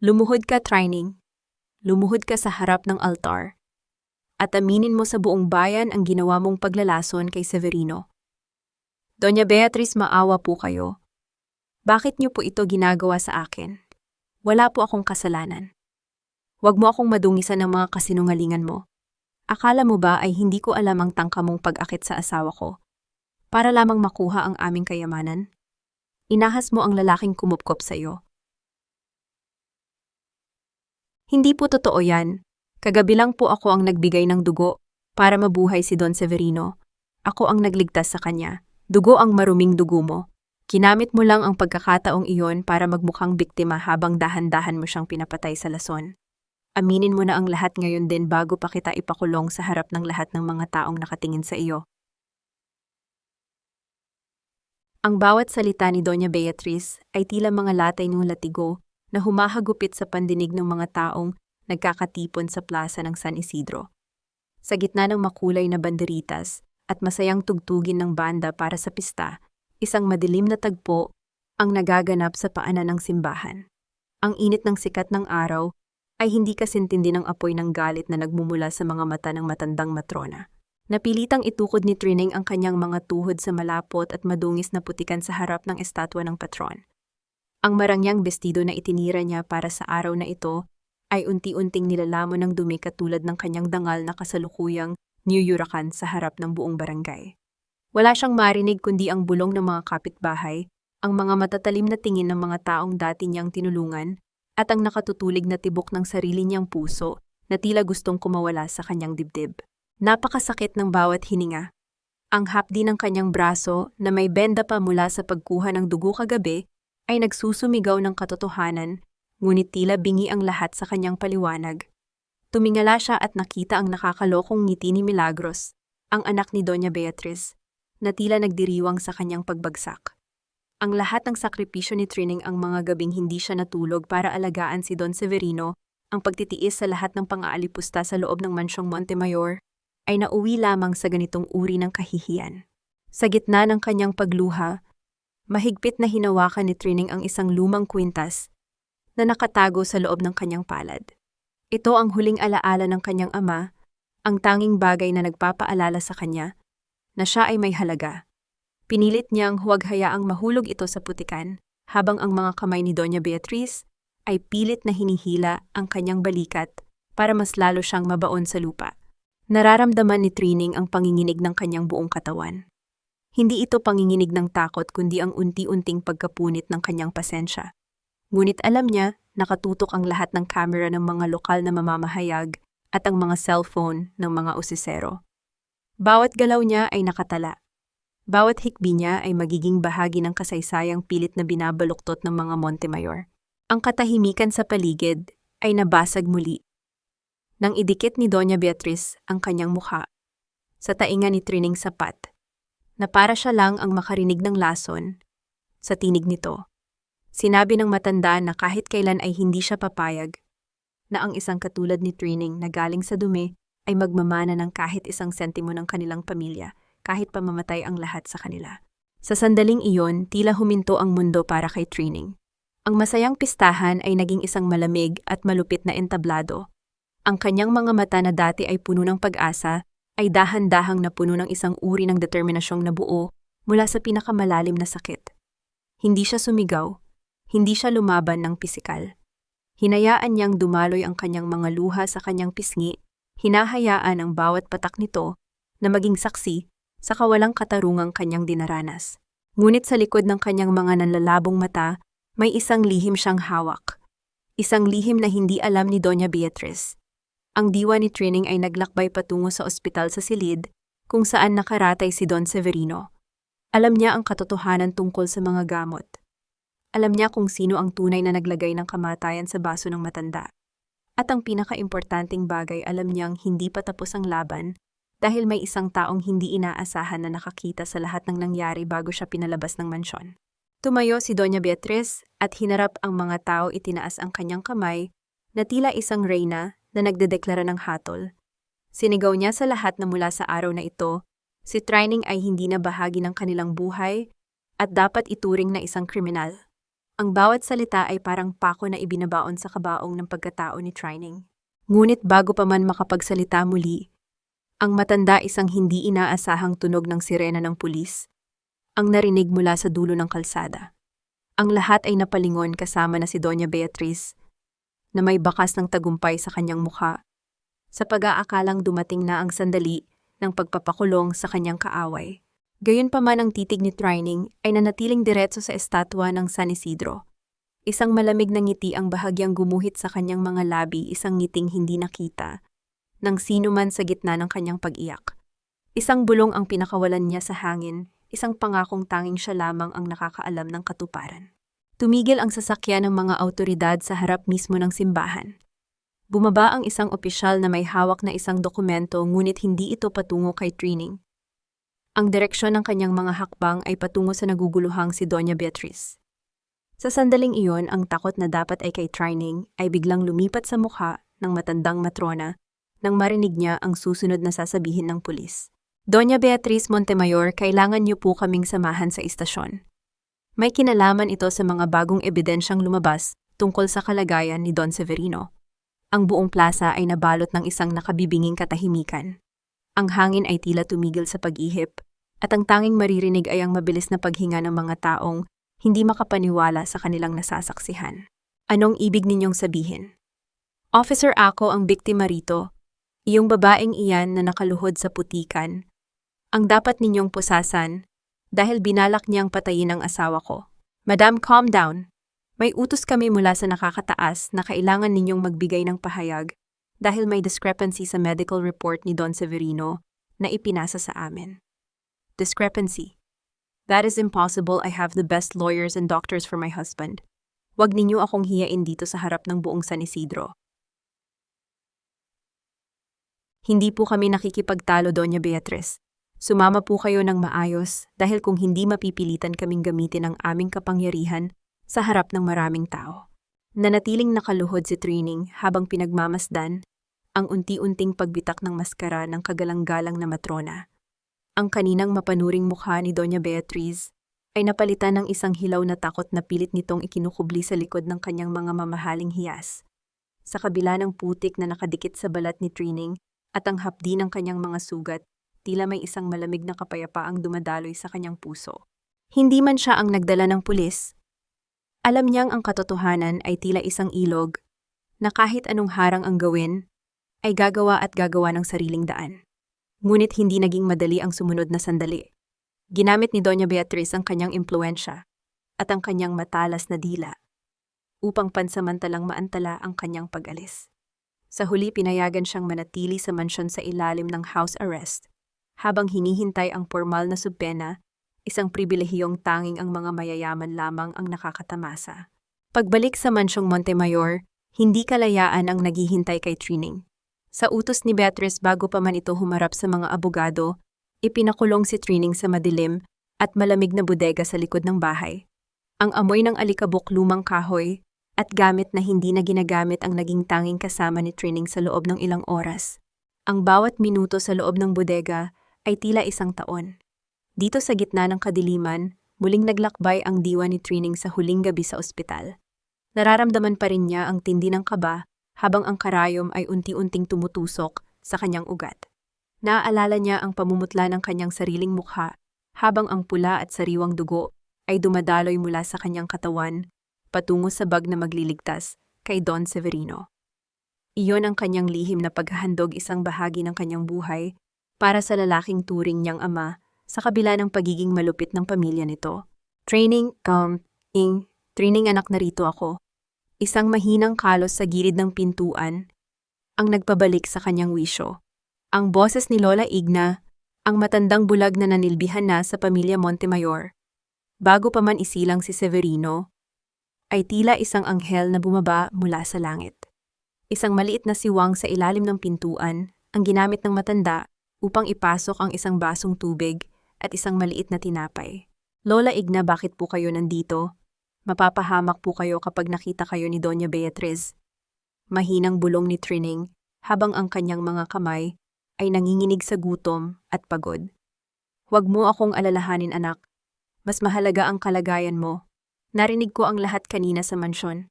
Lumuhod ka, Trining. Lumuhod ka sa harap ng altar. At aminin mo sa buong bayan ang ginawa mong paglalason kay Severino. Doña Beatriz, maawa po kayo. Bakit niyo po ito ginagawa sa akin? Wala po akong kasalanan. Huwag mo akong madungisan ng mga kasinungalingan mo. Akala mo ba ay hindi ko alam ang tangka mong pag-akit sa asawa ko? Para lamang makuha ang aming kayamanan? Inahas mo ang lalaking kumupkop sa iyo. Hindi po totoo yan. Kagabi lang po ako ang nagbigay ng dugo para mabuhay si Don Severino. Ako ang nagligtas sa kanya. Dugo ang maruming dugo mo. Kinamit mo lang ang pagkakataong iyon para magmukhang biktima habang dahan-dahan mo siyang pinapatay sa lason. Aminin mo na ang lahat ngayon din bago pa kita ipakulong sa harap ng lahat ng mga taong nakatingin sa iyo. Ang bawat salita ni Doña Beatriz ay tila mga latay ng latigo na humahagupit sa pandinig ng mga taong nagkakatipon sa plaza ng San Isidro. Sa gitna ng makulay na banderitas at masayang tugtugin ng banda para sa pista, isang madilim na tagpo ang nagaganap sa paanan ng simbahan. Ang init ng sikat ng araw ay hindi kasintindi ng apoy ng galit na nagmumula sa mga mata ng matandang matrona. Napilitang itukod ni Trining ang kanyang mga tuhod sa malapot at madungis na putikan sa harap ng estatwa ng patron. Ang marangyang bestido na itinira niya para sa araw na ito ay unti-unting nilalamon ng dumi katulad ng kanyang dangal na kasalukuyang niyuyurakan sa harap ng buong barangay. Wala siyang marinig kundi ang bulong ng mga kapitbahay, ang mga matatalim na tingin ng mga taong dati niyang tinulungan, at ang nakatutulig na tibok ng sarili niyang puso na tila gustong kumawala sa kanyang dibdib. Napakasakit ng bawat hininga. Ang hapdi ng kanyang braso na may benda pa mula sa pagkuha ng dugo kagabi ay nagsusumigaw ng katotohanan, ngunit tila bingi ang lahat sa kanyang paliwanag. Tumingala siya at nakita ang nakakalokong ngiti ni Milagros, ang anak ni Doña Beatriz, na tila nagdiriwang sa kanyang pagbagsak. Ang lahat ng sakripisyo ni Trining ang mga gabing hindi siya natulog para alagaan si Don Severino, ang pagtitiis sa lahat ng pang-aalipusta sa loob ng mansyong Montemayor, ay nauwi lamang sa ganitong uri ng kahihiyan. Sa gitna ng kanyang pagluha, mahigpit na hinawakan ni Trining ang isang lumang kwintas na nakatago sa loob ng kanyang palad. Ito ang huling alaala ng kanyang ama, ang tanging bagay na nagpapaalala sa kanya na siya ay may halaga. Pinilit niyang huwag hayaang mahulog ito sa putikan, habang ang mga kamay ni Doña Beatriz ay pilit na hinihila ang kanyang balikat para mas lalo siyang mabaon sa lupa. Nararamdaman ni Trining ang panginginig ng kanyang buong katawan. Hindi ito panginginig ng takot kundi ang unti-unting pagkapunit ng kanyang pasensya. Ngunit alam niya, nakatutok ang lahat ng kamera ng mga lokal na mamamahayag at ang mga cellphone ng mga usisero. Bawat galaw niya ay nakatala. Bawat hikbi niya ay magiging bahagi ng kasaysayang pilit na binabaluktot ng mga Montemayor. Ang katahimikan sa paligid ay nabasag muli nang idikit ni Doña Beatriz ang kanyang mukha sa tainga ni Trining sapat, na para siya lang ang makarinig ng lason. Sa tinig nito, sinabi ng matanda na kahit kailan ay hindi siya papayag, na ang isang katulad ni Trining na galing sa dumi ay magmamana ng kahit isang sentimo ng kanilang pamilya, kahit pamamatay ang lahat sa kanila. Sa sandaling iyon, tila huminto ang mundo para kay Trining. Ang masayang pistahan ay naging isang malamig at malupit na entablado. Ang kanyang mga mata na dati ay puno ng pag-asa, ay dahan-dahang napuno ng isang uri ng determinasyong nabuo mula sa pinakamalalim na sakit. Hindi siya sumigaw, hindi siya lumaban ng pisikal. Hinayaan niyang dumaloy ang kanyang mga luha sa kanyang pisngi, hinahayaan ang bawat patak nito na maging saksi sa kawalang katarungang kanyang dinaranas. Ngunit sa likod ng kanyang mga nanlalabong mata, may isang lihim siyang hawak. Isang lihim na hindi alam ni Doña Beatriz. Ang diwa ni Trining ay naglakbay patungo sa ospital sa silid, kung saan nakaratay si Don Severino. Alam niya ang katotohanan tungkol sa mga gamot. Alam niya kung sino ang tunay na naglagay ng kamatayan sa baso ng matanda. At ang pinakaimportanteng bagay, alam niyang hindi pa tapos ang laban dahil may isang taong hindi inaasahan na nakakita sa lahat ng nangyari bago siya pinalabas ng mansyon. Tumayo si Doña Beatriz at hinarap ang mga tao, itinaas ang kanyang kamay na tila isang reyna na nagdedeklara ng hatol. Sinigaw niya sa lahat na mula sa araw na ito, si Trining ay hindi na bahagi ng kanilang buhay at dapat ituring na isang kriminal. Ang bawat salita ay parang pako na ibinabaon sa kabaong ng pagkatao ni Trining. Ngunit bago pa man makapagsalita muli, ang matanda isang hindi inaasahang tunog ng sirena ng pulis, ang narinig mula sa dulo ng kalsada. Ang lahat ay napalingon kasama na si Doña Beatriz, na may bakas ng tagumpay sa kanyang mukha, sa pag-aakalang dumating na ang sandali ng pagpapakulong sa kanyang kaaway. Gayunpaman ang titig ni Trining ay nanatiling diretso sa estatwa ng San Isidro. Isang malamig na ngiti ang bahagyang gumuhit sa kanyang mga labi, isang ngiting hindi nakita ng sino man sa gitna ng kanyang pag-iyak. Isang bulong ang pinakawalan niya sa hangin, isang pangakong tanging siya lamang ang nakakaalam ng katuparan. Tumigil ang sasakyan ng mga awtoridad sa harap mismo ng simbahan. Bumaba ang isang opisyal na may hawak na isang dokumento, ngunit hindi ito patungo kay Trining. Ang direksyon ng kanyang mga hakbang ay patungo sa naguguluhang si Doña Beatriz. Sa sandaling iyon, ang takot na dapat ay kay Trining ay biglang lumipat sa mukha ng matandang matrona nang marinig niya ang susunod na sasabihin ng pulis. Doña Beatriz Montemayor, kailangan niyo po kaming samahan sa istasyon. May kinalaman ito sa mga bagong ebidensyang lumabas tungkol sa kalagayan ni Don Severino. Ang buong plaza ay nabalot ng isang nakabibinging katahimikan. Ang hangin ay tila tumigil sa pag-ihip, at ang tanging maririnig ay ang mabilis na paghinga ng mga taong hindi makapaniwala sa kanilang nasasaksihan. Anong ibig ninyong sabihin? Officer, ako ang biktima rito, iyong babaeng iyan na nakaluhod sa putikan. Ang dapat ninyong pusasan dahil binalak niyang patayin ang asawa ko. Madam, calm down. May utos kami mula sa nakakataas na kailangan ninyong magbigay ng pahayag dahil may discrepancy sa medical report ni Don Severino na ipinasa sa amin. Discrepancy. That is impossible. I have the best lawyers and doctors for my husband. Huwag ninyo akong hiyain dito sa harap ng buong San Isidro. Hindi po kami nakikipagtalo, Doña Beatriz. Sumama po kayo ng maayos dahil kung hindi mapipilitan kaming gamitin ang aming kapangyarihan sa harap ng maraming tao. Nanatiling nakaluhod si Trining habang pinagmamasdan ang unti-unting pagbitak ng maskara ng kagalang-galang na matrona. Ang kaninang mapanuring mukha ni Doña Beatriz ay napalitan ng isang hilaw na takot na pilit nitong ikinukubli sa likod ng kanyang mga mamahaling hiyas. Sa kabila ng putik na nakadikit sa balat ni Trining at ang hapdi ng kanyang mga sugat, tila may isang malamig na kapayapaang dumadaloy sa kanyang puso. Hindi man siya ang nagdala ng pulis. Alam niyang ang katotohanan ay tila isang ilog na kahit anong harang ang gawin, ay gagawa at gagawa ng sariling daan. Ngunit hindi naging madali ang sumunod na sandali. Ginamit ni Doña Beatriz ang kanyang impluensya at ang kanyang matalas na dila upang pansamantalang maantala ang kanyang pag-alis. Sa huli, pinayagan siyang manatili sa mansyon sa ilalim ng house arrest habang hinihintay ang formal na subpena, isang pribilehiyong tanging ang mga mayayaman lamang ang nakakatamasa. Pagbalik sa mansyong Montemayor, hindi kalayaan ang naghihintay kay Trining. Sa utos ni Beatriz bago pa man ito humarap sa mga abogado, ipinakulong si Trining sa madilim at malamig na bodega sa likod ng bahay. Ang amoy ng alikabok, lumang kahoy, at gamit na hindi na ginagamit ang naging tanging kasama ni Trining sa loob ng ilang oras. Ang bawat minuto sa loob ng bodega ay tila isang taon. Dito sa gitna ng kadiliman, muling naglakbay ang diwa ni Trining sa huling gabi sa ospital. Nararamdaman pa rin niya ang tindi ng kaba habang ang karayom ay unti-unting tumutusok sa kanyang ugat. Naaalala niya ang pamumutla ng kanyang sariling mukha habang ang pula at sariwang dugo ay dumadaloy mula sa kanyang katawan patungo sa bag na magliligtas kay Don Severino. Iyon ang kanyang lihim na paghahandog, isang bahagi ng kanyang buhay para sa lalaking turing niyang ama sa kabila ng pagiging malupit ng pamilya nito. Trining, anak, narito ako. Isang mahinang kalos sa gilid ng pintuan ang nagpabalik sa kanyang wisyo. Ang boses ni Lola Igna, ang matandang bulag na nanilbihan na sa pamilya Montemayor. Bago pa man isilang si Severino, ay tila isang anghel na bumaba mula sa langit. Isang maliit na siwang sa ilalim ng pintuan ang ginamit ng matanda upang ipasok ang isang basong tubig at isang maliit na tinapay. Lola Igna, bakit po kayo nandito? Mapapahamak po kayo kapag nakita kayo ni Doña Beatriz. Mahinang bulong ni Trining habang ang kanyang mga kamay ay nanginginig sa gutom at pagod. Huwag mo akong alalahanin, anak. Mas mahalaga ang kalagayan mo. Narinig ko ang lahat kanina sa mansyon.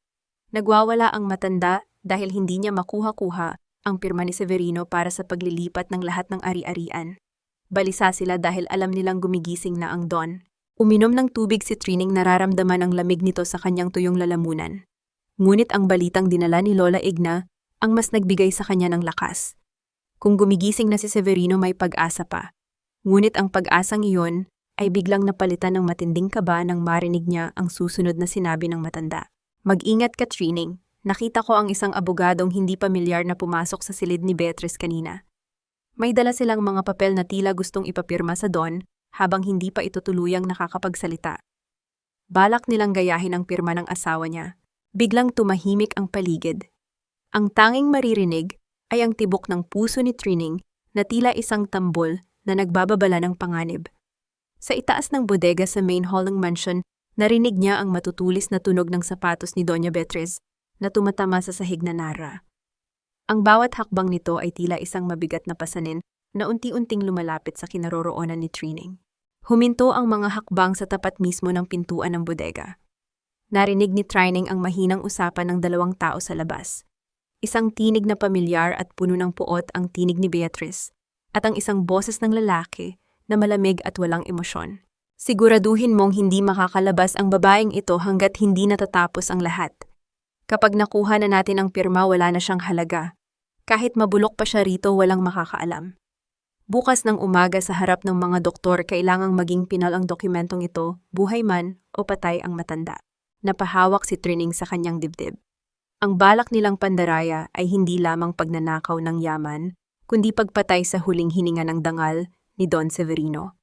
Nagwawala ang matanda dahil hindi niya makuha-kuha ang pirma ni Severino para sa paglilipat ng lahat ng ari-arian. Balisa sila dahil alam nilang gumigising na ang Don. Uminom ng tubig si Trining, nararamdaman ang lamig nito sa kanyang tuyong lalamunan. Ngunit ang balitang dinala ni Lola Igna ang mas nagbigay sa kanya ng lakas. Kung gumigising na si Severino, may pag-asa pa. Ngunit ang pag-asang iyon ay biglang napalitan ng matinding kaba nang marinig niya ang susunod na sinabi ng matanda. Mag-ingat ka, Trining. Nakita ko ang isang abogadong hindi pamilyar na pumasok sa silid ni Beatrice kanina. May dala silang mga papel na tila gustong ipapirma sa Don habang hindi pa ito tuluyang nakakapagsalita. Balak nilang gayahin ang pirma ng asawa niya. Biglang tumahimik ang paligid. Ang tanging maririnig ay ang tibok ng puso ni Trining na tila isang tambol na nagbababala ng panganib. Sa itaas ng bodega sa main hall ng mansion, narinig niya ang matutulis na tunog ng sapatos ni Doña Beatriz na tumatama sa sahig na nara. Ang bawat hakbang nito ay tila isang mabigat na pasanin na unti-unting lumalapit sa kinaroroonan ni Trining. Huminto ang mga hakbang sa tapat mismo ng pintuan ng bodega. Narinig ni Trining ang mahinang usapan ng dalawang tao sa labas. Isang tinig na pamilyar at puno ng puot ang tinig ni Beatrice, at ang isang boses ng lalaki na malamig at walang emosyon. Siguraduhin mong hindi makakalabas ang babaeng ito hanggat hindi natatapos ang lahat. Kapag nakuha na natin ang pirma, wala na siyang halaga. Kahit mabulok pa siya rito, walang makakaalam. Bukas ng umaga sa harap ng mga doktor, kailangang maging pinal ang dokumentong ito, buhay man o patay ang matanda. Napahawak si Trining sa kanyang dibdib. Ang balak nilang pandaraya ay hindi lamang pagnanakaw ng yaman, kundi pagpatay sa huling hininga ng dangal ni Don Severino.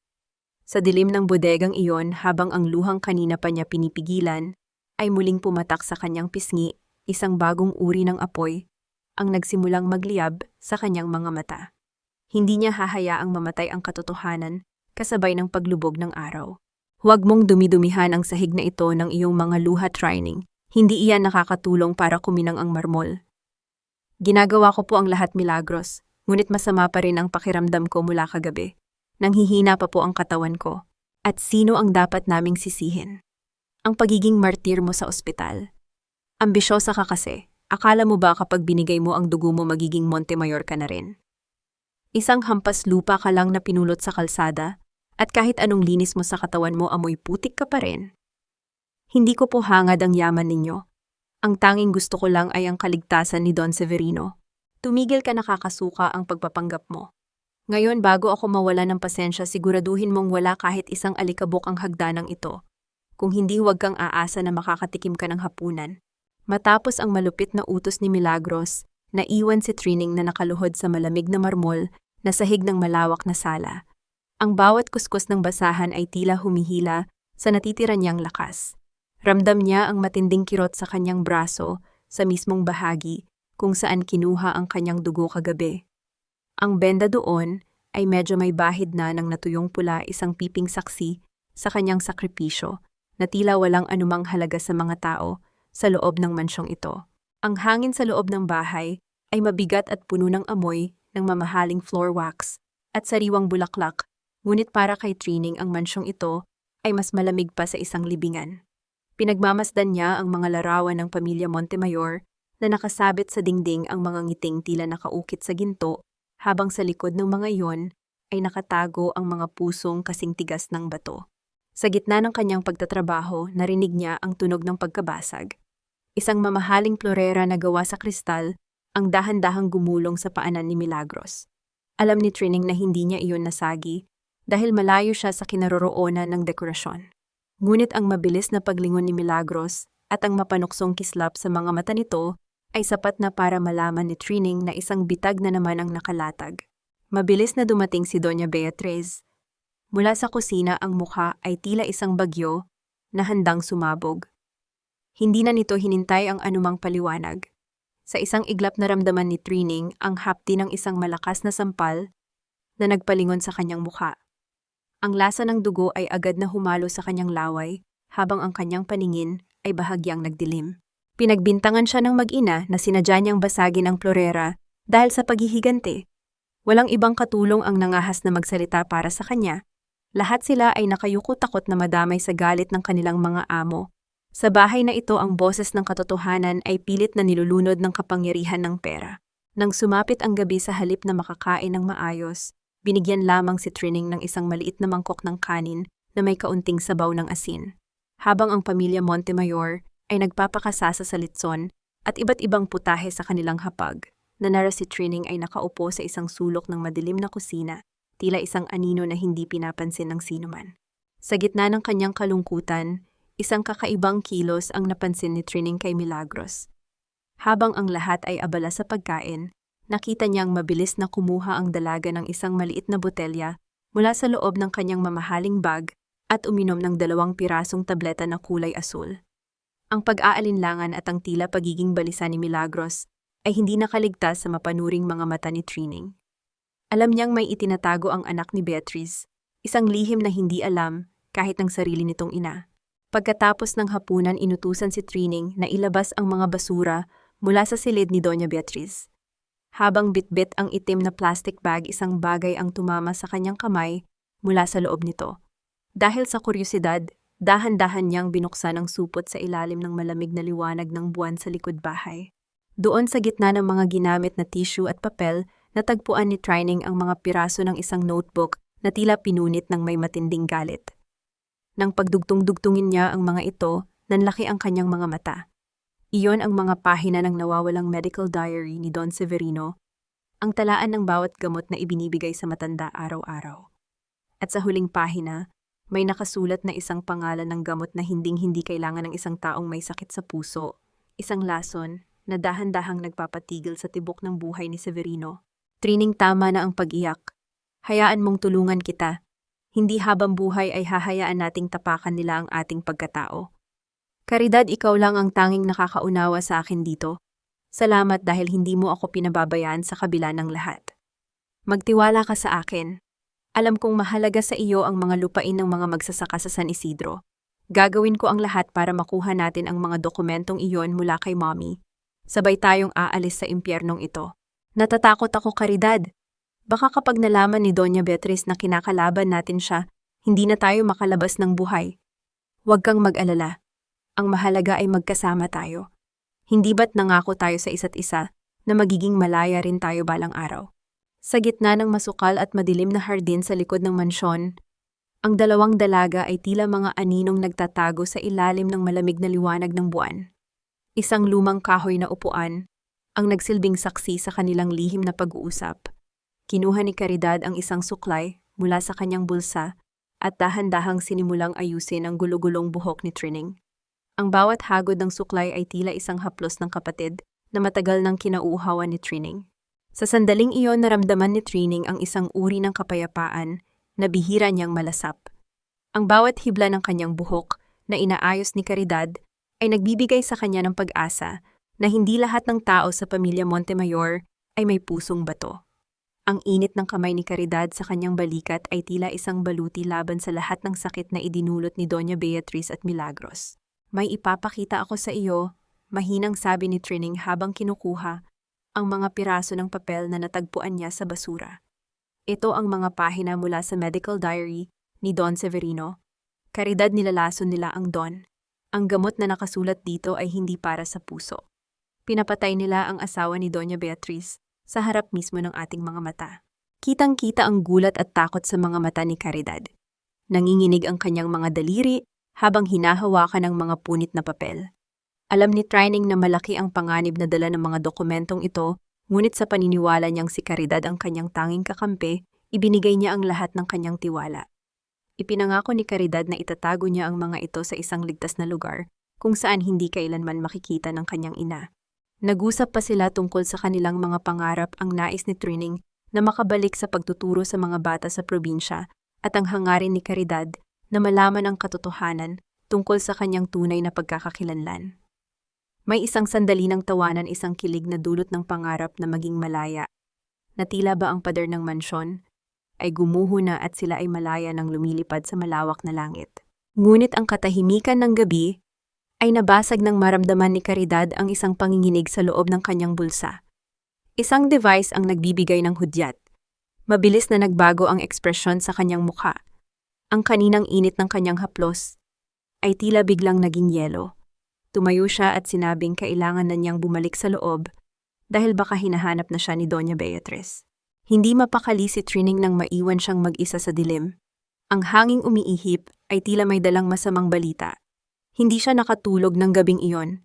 Sa dilim ng bodegang iyon, habang ang luhang kanina pa niya pinipigilan, ay muling pumatak sa kanyang pisngi, isang bagong uri ng apoy, ang nagsimulang magliyab sa kanyang mga mata. Hindi niya hahayaang mamatay ang katotohanan, kasabay ng paglubog ng araw. Huwag mong dumidumihan ang sahig na ito ng iyong mga luha, Trining. Hindi iyan nakakatulong para kuminang ang marmol. Ginagawa ko po ang lahat, Milagros, ngunit masama pa rin ang pakiramdam ko mula kagabi. Nanghihina pa po ang katawan ko. At sino ang dapat naming sisihin? Ang pagiging martir mo sa ospital. Ambisyosa ka kasi. Akala mo ba kapag binigay mo ang dugo mo magiging Montemayor ka na rin? Isang hampas lupa ka lang na pinulot sa kalsada, at kahit anong linis mo sa katawan mo, amoy putik ka pa rin. Hindi ko po hangad ang yaman ninyo. Ang tanging gusto ko lang ay ang kaligtasan ni Don Severino. Tumigil ka, nakakasuka ang pagpapanggap mo. Ngayon, bago ako mawala ng pasensya, siguraduhin mong wala kahit isang alikabok ang hagdanang ito. Kung hindi, huwag kang aasa na makakatikim ka ng hapunan. Matapos ang malupit na utos ni Milagros, naiwan si Trining na nakaluhod sa malamig na marmol na sahig ng malawak na sala. Ang bawat kuskus ng basahan ay tila humihila sa natitira niyang lakas. Ramdam niya ang matinding kirot sa kanyang braso sa mismong bahagi kung saan kinuha ang kanyang dugo kagabi. Ang benda doon ay medyo may bahid na ng natuyong pula, isang piping saksi sa kanyang sakripisyo na tila walang anumang halaga sa mga tao sa loob ng mansyong ito. Ang hangin sa loob ng bahay ay mabigat at puno ng amoy ng mamahaling floor wax at sariwang bulaklak, ngunit para kay Trining ang mansyong ito ay mas malamig pa sa isang libingan. Pinagmamasdan niya ang mga larawan ng pamilya Montemayor na nakasabit sa dingding, ang mga ngiting tila nakaukit sa ginto, habang sa likod ng mga iyon ay nakatago ang mga pusong kasing tigas ng bato. Sa gitna ng kanyang pagtatrabaho, narinig niya ang tunog ng pagkabasag. Isang mamahaling florera na gawa sa kristal ang dahan-dahang gumulong sa paanan ni Milagros. Alam ni Trining na hindi niya iyon nasagi dahil malayo siya sa kinaroroonan ng dekorasyon. Ngunit ang mabilis na paglingon ni Milagros at ang mapanuksong kislap sa mga mata nito ay sapat na para malaman ni Trining na isang bitag na naman ang nakalatag. Mabilis na dumating si Doña Beatriz. Mula sa kusina, ang mukha ay tila isang bagyo na handang sumabog. Hindi na nito hinintay ang anumang paliwanag. Sa isang iglap naramdaman ni Trining ang hapti ng isang malakas na sampal na nagpalingon sa kanyang mukha. Ang lasa ng dugo ay agad na humalo sa kanyang laway habang ang kanyang paningin ay bahagyang nagdilim. Pinagbintangan siya ng mag-ina na sinadya niyang basagin ang florera dahil sa paghihigante. Walang ibang katulong ang nangahas na magsalita para sa kanya. Lahat sila ay nakayuko takot na madamay sa galit ng kanilang mga amo Sa bahay na ito ang boses ng katotohanan ay pilit na nilulunod ng kapangyarihan ng pera. Nang sumapit ang gabi sa halip na makakain ng maayos, binigyan lamang si Trining ng isang maliit na mangkok ng kanin na may kaunting sabaw ng asin. Habang ang pamilya Montemayor ay nagpapakasasa sa litson at iba't ibang putahe sa kanilang hapag, nanara si Trining ay nakaupo sa isang sulok ng madilim na kusina, tila isang anino na hindi pinapansin ng sinuman. Sa gitna ng kanyang kalungkutan, isang kakaibang kilos ang napansin ni Trining kay Milagros. Habang ang lahat ay abala sa pagkain, nakita niyang mabilis na kumuha ang dalaga ng isang maliit na botelya mula sa loob ng kanyang mamahaling bag at uminom ng 2 pirasong tableta na kulay asul. Ang pag-aalinlangan at ang tila pagiging balisa ni Milagros ay hindi nakaligtas sa mapanuring mga mata ni Trining. Alam niyang may itinatago ang anak ni Beatriz, isang lihim na hindi alam kahit ng sarili nitong ina. Pagkatapos ng hapunan, inutusan si Trining na ilabas ang mga basura mula sa silid ni Doña Beatriz. Habang bitbit ang itim na plastic bag, isang bagay ang tumama sa kanyang kamay mula sa loob nito. Dahil sa kuryosidad, dahan-dahan niyang binuksan ang supot sa ilalim ng malamig na liwanag ng buwan sa likod bahay. Doon sa gitna ng mga ginamit na tissue at papel, natagpuan ni Trining ang mga piraso ng isang notebook na tila pinunit ng may matinding galit. Nang pagdugtong-dugtungin niya ang mga ito, nanlaki ang kanyang mga mata. Iyon ang mga pahina ng nawawalang medical diary ni Don Severino, ang talaan ng bawat gamot na ibinibigay sa matanda araw-araw. At sa huling pahina, may nakasulat na isang pangalan ng gamot na hinding-hindi kailangan ng isang taong may sakit sa puso, isang lason na dahan-dahang nagpapatigil sa tibok ng buhay ni Severino. Trining, tama na ang pag-iyak. Hayaan mong tulungan kita. Hindi habang buhay ay hahayaan nating tapakan nila ang ating pagkatao. Caridad, ikaw lang ang tanging nakakaunawa sa akin dito. Salamat dahil hindi mo ako pinababayaan sa kabila ng lahat. Magtiwala ka sa akin. Alam kong mahalaga sa iyo ang mga lupain ng mga magsasaka sa San Isidro. Gagawin ko ang lahat para makuha natin ang mga dokumentong iyon mula kay Mommy. Sabay tayong aalis sa impyernong ito. Natatakot ako, Caridad. Baka kapag nalaman ni Doña Beatriz na kinakalaban natin siya, hindi na tayo makalabas ng buhay. Huwag kang mag-alala. Ang mahalaga ay magkasama tayo. Hindi ba't nangako tayo sa isa't isa na magiging malaya rin tayo balang araw? Sa gitna ng masukal at madilim na hardin sa likod ng mansyon, ang 2 dalaga ay tila mga aninong nagtatago sa ilalim ng malamig na liwanag ng buwan. Isang lumang kahoy na upuan ang nagsilbing saksi sa kanilang lihim na pag-uusap. Kinuha ni Caridad ang isang suklay mula sa kanyang bulsa at dahan-dahang sinimulang ayusin ang gulo-gulong buhok ni Trining. Ang bawat hagod ng suklay ay tila isang haplos ng kapatid na matagal nang kinauuhawan ni Trining. Sa sandaling iyon, naramdaman ni Trining ang isang uri ng kapayapaan na bihira niyang malasap. Ang bawat hibla ng kanyang buhok na inaayos ni Caridad ay nagbibigay sa kanya ng pag-asa na hindi lahat ng tao sa pamilya Montemayor ay may pusong bato. Ang init ng kamay ni Caridad sa kanyang balikat ay tila isang baluti laban sa lahat ng sakit na idinulot ni Doña Beatriz at Milagros. May ipapakita ako sa iyo, mahinang sabi ni Trining habang kinukuha ang mga piraso ng papel na natagpuan niya sa basura. Ito ang mga pahina mula sa medical diary ni Don Severino. Caridad, nilalason nila ang Don. Ang gamot na nakasulat dito ay hindi para sa puso. Pinapatay nila ang asawa ni Doña Beatriz sa harap mismo ng ating mga mata. Kitang-kita ang gulat at takot sa mga mata ni Caridad. Nanginginig ang kanyang mga daliri habang hinahawakan ang mga punit na papel. Alam ni Trining na malaki ang panganib na dala ng mga dokumentong ito, ngunit sa paniniwala niyang si Caridad ang kanyang tanging kakampi, ibinigay niya ang lahat ng kanyang tiwala. Ipinangako ni Caridad na itatago niya ang mga ito sa isang ligtas na lugar kung saan hindi kailanman makikita ng kanyang ina. Nag-usap pa sila tungkol sa kanilang mga pangarap, ang nais ni Trining na makabalik sa pagtuturo sa mga bata sa probinsya at ang hangarin ni Caridad na malaman ang katotohanan tungkol sa kanyang tunay na pagkakakilanlan. May isang sandali ng tawanan, isang kilig na dulot ng pangarap na maging malaya. Na tila ba ang pader ng mansyon ay gumuho na at sila ay malaya nang lumilipad sa malawak na langit. Ngunit ang katahimikan ng gabi ay nabasag ng maramdaman ni Caridad ang isang panginginig sa loob ng kanyang bulsa. Isang device ang nagbibigay ng hudyat. Mabilis na nagbago ang ekspresyon sa kanyang mukha. Ang kaninang init ng kanyang haplos ay tila biglang naging yelo. Tumayo siya at sinabing kailangan na niyang bumalik sa loob dahil baka hinahanap na siya ni Doña Beatriz. Hindi mapakali si Trining nang maiwan siyang mag-isa sa dilim. Ang hanging umiihip ay tila may dalang masamang balita. Hindi siya nakatulog ng gabing iyon.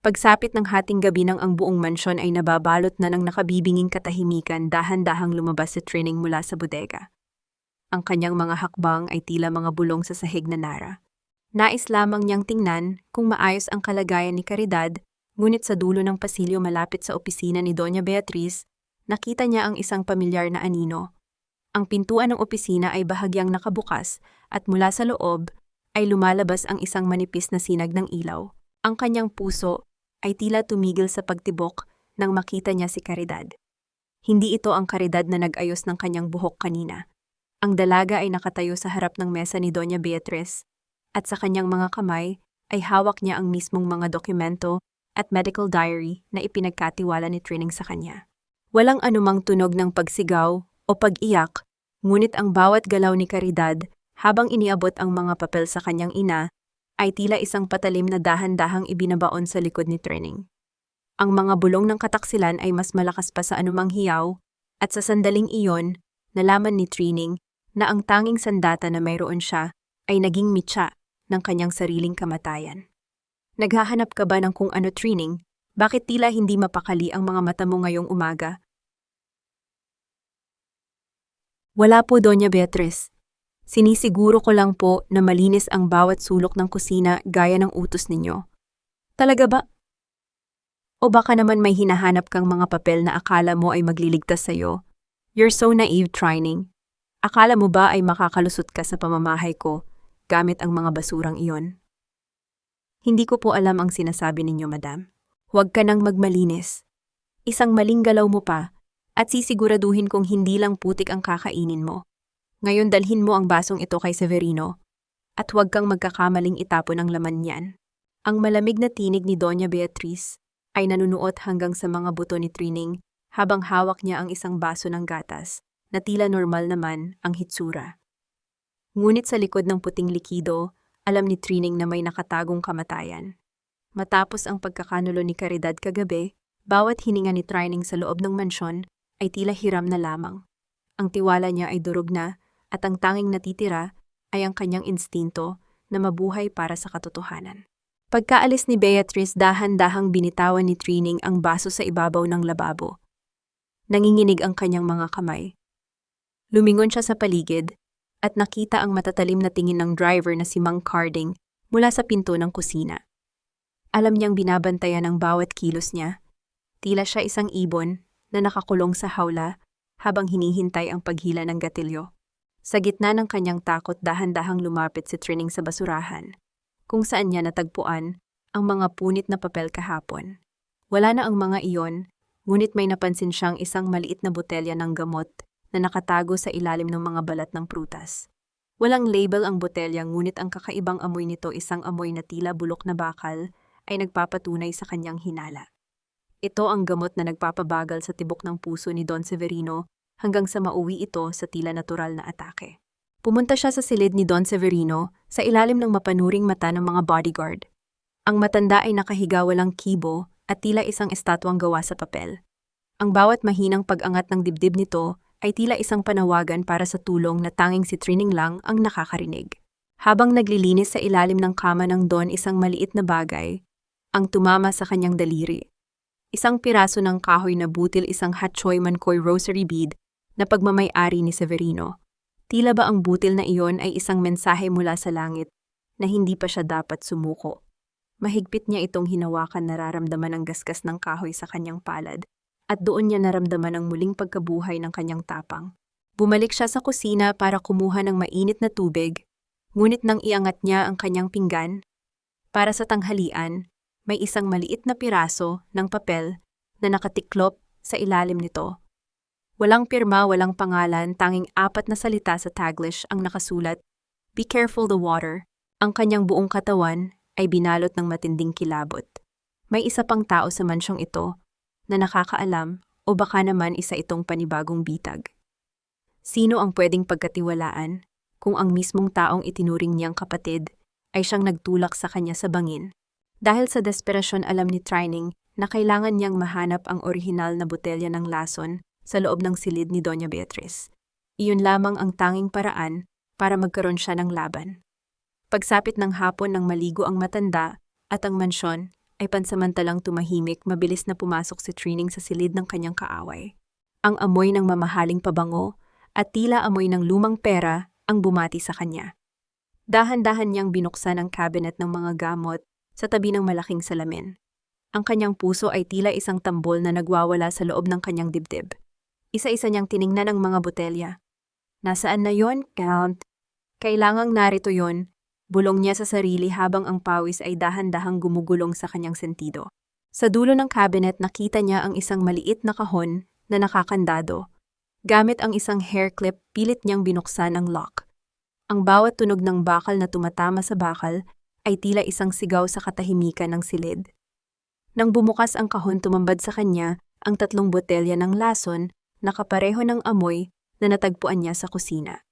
Pagsapit ng hating gabi nang ang buong mansyon ay nababalot na ng nakabibinging katahimikan, dahan-dahang lumabas si Trining mula sa bodega. Ang kanyang mga hakbang ay tila mga bulong sa sahig na nara. Nais lamang niyang tingnan kung maayos ang kalagayan ni Caridad, ngunit sa dulo ng pasilyo malapit sa opisina ni Doña Beatriz, nakita niya ang isang pamilyar na anino. Ang pintuan ng opisina ay bahagyang nakabukas at mula sa loob ay lumalabas ang isang manipis na sinag ng ilaw. Ang kanyang puso ay tila tumigil sa pagtibok nang makita niya si Caridad. Hindi ito ang Caridad na nag-ayos ng kanyang buhok kanina. Ang dalaga ay nakatayo sa harap ng mesa ni Doña Beatriz at sa kanyang mga kamay ay hawak niya ang mismong mga dokumento at medical diary na ipinagkatiwala ni Trining sa kanya. Walang anumang tunog ng pagsigaw o pag-iyak, ngunit ang bawat galaw ni Caridad habang iniabot ang mga papel sa kanyang ina ay tila isang patalim na dahan-dahang ibinabaon sa likod ni Trining. Ang mga bulong ng kataksilan ay mas malakas pa sa anumang hiyaw at sa sandaling iyon, nalaman ni Trining na ang tanging sandata na mayroon siya ay naging mitya ng kanyang sariling kamatayan. Naghahanap ka ba ng kung ano, Trining? Bakit tila hindi mapakali ang mga mata mo ngayong umaga? Wala po, Doña Beatriz. Sinisiguro ko lang po na malinis ang bawat sulok ng kusina gaya ng utos ninyo. Talaga ba? O baka naman may hinahanap kang mga papel na akala mo ay magliligtas sa'yo? You're so naive, Trining. Akala mo ba ay makakalusot ka sa pamamahay ko gamit ang mga basurang iyon? Hindi ko po alam ang sinasabi ninyo, madam. Huwag ka nang magmalinis. Isang maling galaw mo pa at sisiguraduhin kong hindi lang putik ang kakainin mo. Ngayon dalhin mo ang basong ito kay Severino at huwag kang magkakamaling itapon ang laman niyan. Ang malamig na tinig ni Doña Beatriz ay nanunuot hanggang sa mga buto ni Trining habang hawak niya ang isang baso ng gatas na tila normal naman ang hitsura. Ngunit sa likod ng puting likido, alam ni Trining na may nakatagong kamatayan. Matapos ang pagkakanulo ni Caridad kagabi, bawat hininga ni Trining sa loob ng mansyon ay tila hiram na lamang. Ang tiwala niya ay durog na at ang tanging natitira ay ang kanyang instinto na mabuhay para sa katotohanan. Pagkaalis ni Beatriz, dahan-dahang binitawan ni Trining ang baso sa ibabaw ng lababo. Nanginginig ang kanyang mga kamay. Lumingon siya sa paligid at nakita ang matatalim na tingin ng driver na si Mang Carding mula sa pinto ng kusina. Alam niyang binabantayan ang bawat kilos niya. Tila siya isang ibon na nakakulong sa hawla habang hinihintay ang paghila ng gatilyo. Sa gitna ng kanyang takot, dahan-dahang lumapit si Trining sa basurahan, kung saan niya natagpuan ang mga punit na papel kahapon. Wala na ang mga iyon, ngunit may napansin siyang isang maliit na botelya ng gamot na nakatago sa ilalim ng mga balat ng prutas. Walang label ang botelya, ngunit ang kakaibang amoy nito, isang amoy na tila bulok na bakal, ay nagpapatunay sa kanyang hinala. Ito ang gamot na nagpapabagal sa tibok ng puso ni Don Severino hanggang sa mauwi ito sa tila natural na atake. Pumunta siya sa silid ni Don Severino sa ilalim ng mapanuring mata ng mga bodyguard. Ang matanda ay nakahiga, walang kibo at tila isang estatwang gawa sa papel. Ang bawat mahinang pag-angat ng dibdib nito ay tila isang panawagan para sa tulong na tanging si Trining lang ang nakakarinig. Habang naglilinis sa ilalim ng kama ng Don, isang maliit na bagay ang tumama sa kanyang daliri. Isang piraso ng kahoy na butil, isang Hatchoy Mankoy rosary bead na pagmamay-ari ni Severino. Tila ba ang butil na iyon ay isang mensahe mula sa langit na hindi pa siya dapat sumuko. Mahigpit niya itong hinawakan, nararamdaman ang gasgas ng kahoy sa kanyang palad at doon niya naramdaman ang muling pagkabuhay ng kanyang tapang. Bumalik siya sa kusina para kumuha ng mainit na tubig, ngunit nang iangat niya ang kanyang pinggan para sa tanghalian, may isang maliit na piraso ng papel na nakatiklop sa ilalim nito. Walang pirma, walang pangalan, tanging 4 na salita sa Taglish ang nakasulat, "Be careful the water." Ang kanyang buong katawan ay binalot ng matinding kilabot. May isa pang tao sa mansyong ito na nakakaalam o baka naman isa itong panibagong bitag. Sino ang pwedeng pagkatiwalaan kung ang mismong taong itinuring niyang kapatid ay siyang nagtulak sa kanya sa bangin? Dahil sa desperasyon alam ni Trining na kailangan niyang mahanap ang orihinal na botelya ng lason sa loob ng silid ni Doña Beatriz. Iyon lamang ang tanging paraan para magkaroon siya ng laban. Pagsapit ng hapon nang maligo ang matanda at ang mansyon ay pansamantalang tumahimik, mabilis na pumasok si Trining sa silid ng kanyang kaaway. Ang amoy ng mamahaling pabango at tila amoy ng lumang pera ang bumati sa kanya. Dahan-dahan niyang binuksan ang cabinet ng mga gamot sa tabi ng malaking salamin. Ang kanyang puso ay tila isang tambol na nagwawala sa loob ng kanyang dibdib. Isa-isa niyang tiningnan ang mga botelya. Nasaan na yon, Count? Kailangang narito yon, bulong niya sa sarili habang ang pawis ay dahan-dahang gumugulong sa kanyang sentido. Sa dulo ng cabinet nakita niya ang isang maliit na kahon na nakakandado. Gamit ang isang hair clip, pilit niyang binuksan ang lock. Ang bawat tunog ng bakal na tumatama sa bakal ay tila isang sigaw sa katahimikan ng silid. Nang bumukas ang kahon, tumambad sa kanya ang 3 botelya ng lason na kapareho ng amoy na natagpuan niya sa kusina.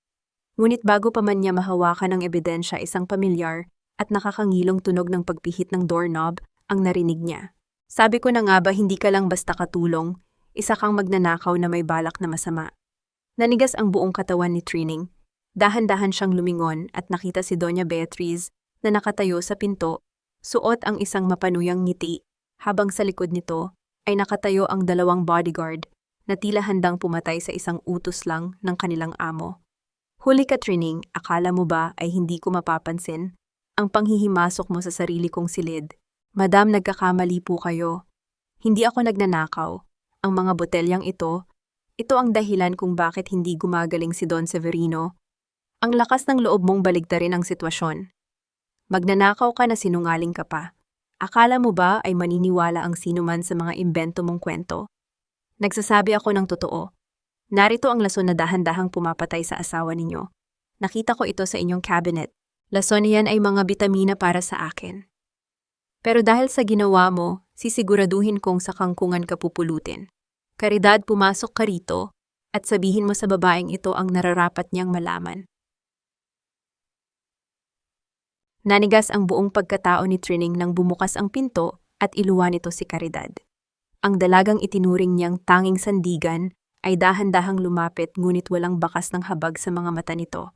Ngunit bago pa man niya mahawakan ang ebidensya, isang pamilyar at nakakangilong tunog ng pagpihit ng doorknob ang narinig niya. Sabi ko na nga ba hindi ka lang basta katulong, isa kang magnanakaw na may balak na masama. Nanigas ang buong katawan ni Trining. Dahan-dahan siyang lumingon at nakita si Doña Beatriz na nakatayo sa pinto, suot ang isang mapanuyang ngiti, habang sa likod nito ay nakatayo ang 2 bodyguard na tila handang pumatay sa isang utos lang ng kanilang amo. Huli ka, Trining, akala mo ba ay hindi ko mapapansin ang panghihimasok mo sa sarili kong silid? Madam, nagkakamali po kayo. Hindi ako nagnanakaw. Ang mga botelyang ito ang dahilan kung bakit hindi gumagaling si Don Severino. Ang lakas ng loob mong baligtarin ang sitwasyon. Magnanakaw ka na sinungaling ka pa. Akala mo ba ay maniniwala ang sinuman sa mga imbento mong kwento? Nagsasabi ako ng totoo. Narito ang lason na dahan-dahang pumapatay sa asawa ninyo. Nakita ko ito sa inyong cabinet. Lason niyan ay mga bitamina para sa akin. Pero dahil sa ginawa mo, sisiguraduhin kong sa kangkungan ka pupulutin. Caridad, pumasok ka rito at sabihin mo sa babaeng ito ang nararapat niyang malaman. Nanigas ang buong pagkatao ni Trining nang bumukas ang pinto at iluwan nito si Caridad. Ang dalagang itinuring niyang tanging sandigan ay dahan-dahang lumapit, ngunit walang bakas ng habag sa mga mata nito.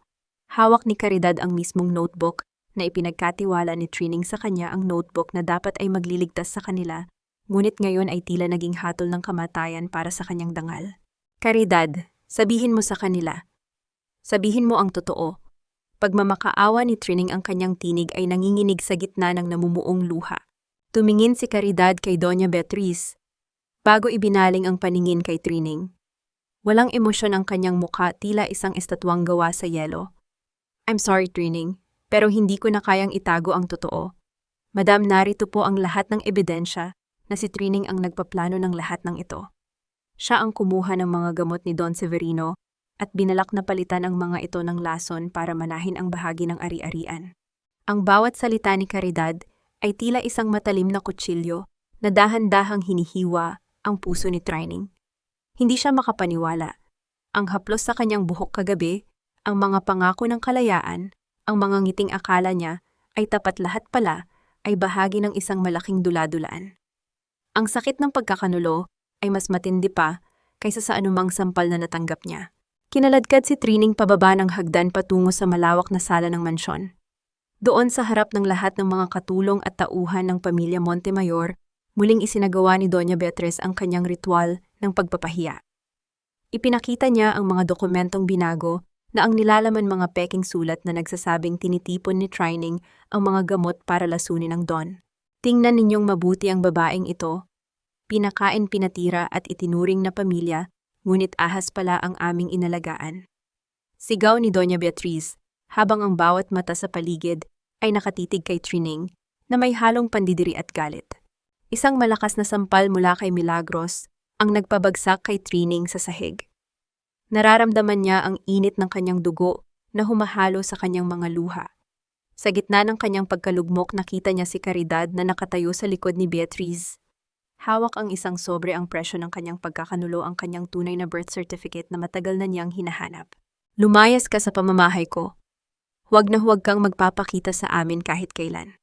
Hawak ni Caridad ang mismong notebook na ipinagkatiwala ni Trining sa kanya, ang notebook na dapat ay magliligtas sa kanila, ngunit ngayon ay tila naging hatol ng kamatayan para sa kanyang dangal. Caridad, sabihin mo sa kanila. Sabihin mo ang totoo. Pagmamakaawa ni Trining ang kanyang tinig ay nanginginig sa gitna ng namumuong luha. Tumingin si Caridad kay Doña Beatriz, bago ibinaling ang paningin kay Trining. Walang emosyon ang kanyang mukha, tila isang estatwang gawa sa yelo. I'm sorry, Trining, pero hindi ko na kayang itago ang totoo. Madam, narito po ang lahat ng ebidensya na si Trining ang nagpaplano ng lahat ng ito. Siya ang kumuha ng mga gamot ni Don Severino at binalak na palitan ang mga ito ng lason para manahin ang bahagi ng ari-arian. Ang bawat salita ni Caridad ay tila isang matalim na kutsilyo na dahan-dahang hinihiwa ang puso ni Trining. Hindi siya makapaniwala. Ang haplos sa kanyang buhok kagabi, ang mga pangako ng kalayaan, ang mga ngiting akala niya ay tapat, lahat pala ay bahagi ng isang malaking dula-dulaan. Ang sakit ng pagkakanulo ay mas matindi pa kaysa sa anumang sampal na natanggap niya. Kinaladkad si Trining pababa ng hagdan patungo sa malawak na sala ng mansyon. Doon sa harap ng lahat ng mga katulong at tauhan ng pamilya Montemayor, muling isinagawa ni Doña Beatriz ang kanyang ritual ng pagpapahiya. Ipinakita niya ang mga dokumentong binago na ang nilalaman mga peking sulat na nagsasabing tinitipon ni Trining ang mga gamot para lasunin ng Don. Tingnan ninyong mabuti ang babaeng ito. Pinakain, pinatira at itinuring na pamilya, ngunit ahas pala ang aming inalagaan. Sigaw ni Doña Beatriz, habang ang bawat mata sa paligid ay nakatitig kay Trining na may halong pandidiri at galit. Isang malakas na sampal mula kay Milagros ang nagpabagsak kay Trining sa sahig. Nararamdaman niya ang init ng kanyang dugo na humahalo sa kanyang mga luha. Sa gitna ng kanyang pagkalugmok, nakita niya si Caridad na nakatayo sa likod ni Beatriz. Hawak ang isang sobre, ang presyo ng kanyang pagkakanulo, ang kanyang tunay na birth certificate na matagal na niyang hinahanap. Lumayas ka sa pamamahay ko. Huwag na huwag kang magpapakita sa amin kahit kailan.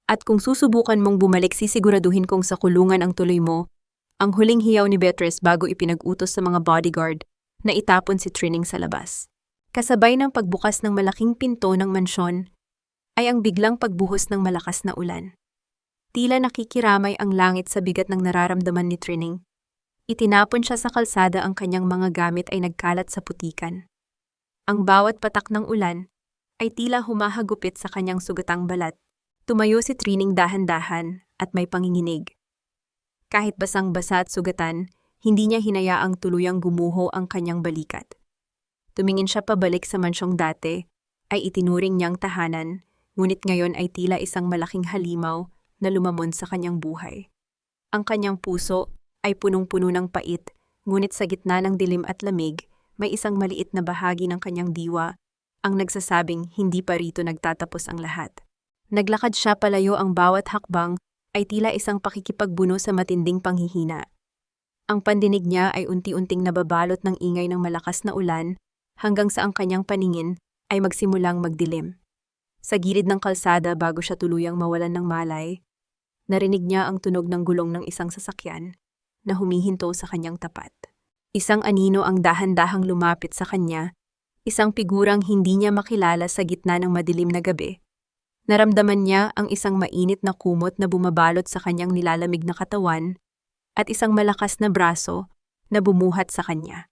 At kung susubukan mong bumalik, sisiguraduhin kong sa kulungan ang tuloy mo. Ang huling hiyaw ni Beatrice bago ipinag-utos sa mga bodyguard na itapon si Trining sa labas. Kasabay ng pagbukas ng malaking pinto ng mansyon ay ang biglang pagbuhos ng malakas na ulan. Tila nakikiramay ang langit sa bigat ng nararamdaman ni Trining. Itinapon siya sa kalsada, ang kanyang mga gamit ay nagkalat sa putikan. Ang bawat patak ng ulan ay tila humahagupit sa kanyang sugatang balat. Tumayo si Trining dahan-dahan at may panginginig. Kahit basang-basa at sugatan, hindi niya hinayaang tuluyang gumuho ang kanyang balikat. Tumingin siya pabalik sa mansyong dati, ay itinuring niyang tahanan, ngunit ngayon ay tila isang malaking halimaw na lumamon sa kanyang buhay. Ang kanyang puso ay punong-puno ng pait, ngunit sa gitna ng dilim at lamig, may isang maliit na bahagi ng kanyang diwa ang nagsasabing hindi pa rito nagtatapos ang lahat. Naglakad siya palayo, ang bawat hakbang ay tila isang pakikipagbuno sa matinding panghihina. Ang pandinig niya ay unti-unting nababalot ng ingay ng malakas na ulan hanggang sa ang kanyang paningin ay magsimulang magdilim. Sa gilid ng kalsada, bago siya tuluyang mawalan ng malay, narinig niya ang tunog ng gulong ng isang sasakyan na humihinto sa kanyang tapat. Isang anino ang dahan-dahang lumapit sa kanya, isang figurang hindi niya makilala sa gitna ng madilim na gabi. Naramdaman niya ang isang mainit na kumot na bumabalot sa kanyang nilalamig na katawan at isang malakas na braso na bumuhat sa kanya.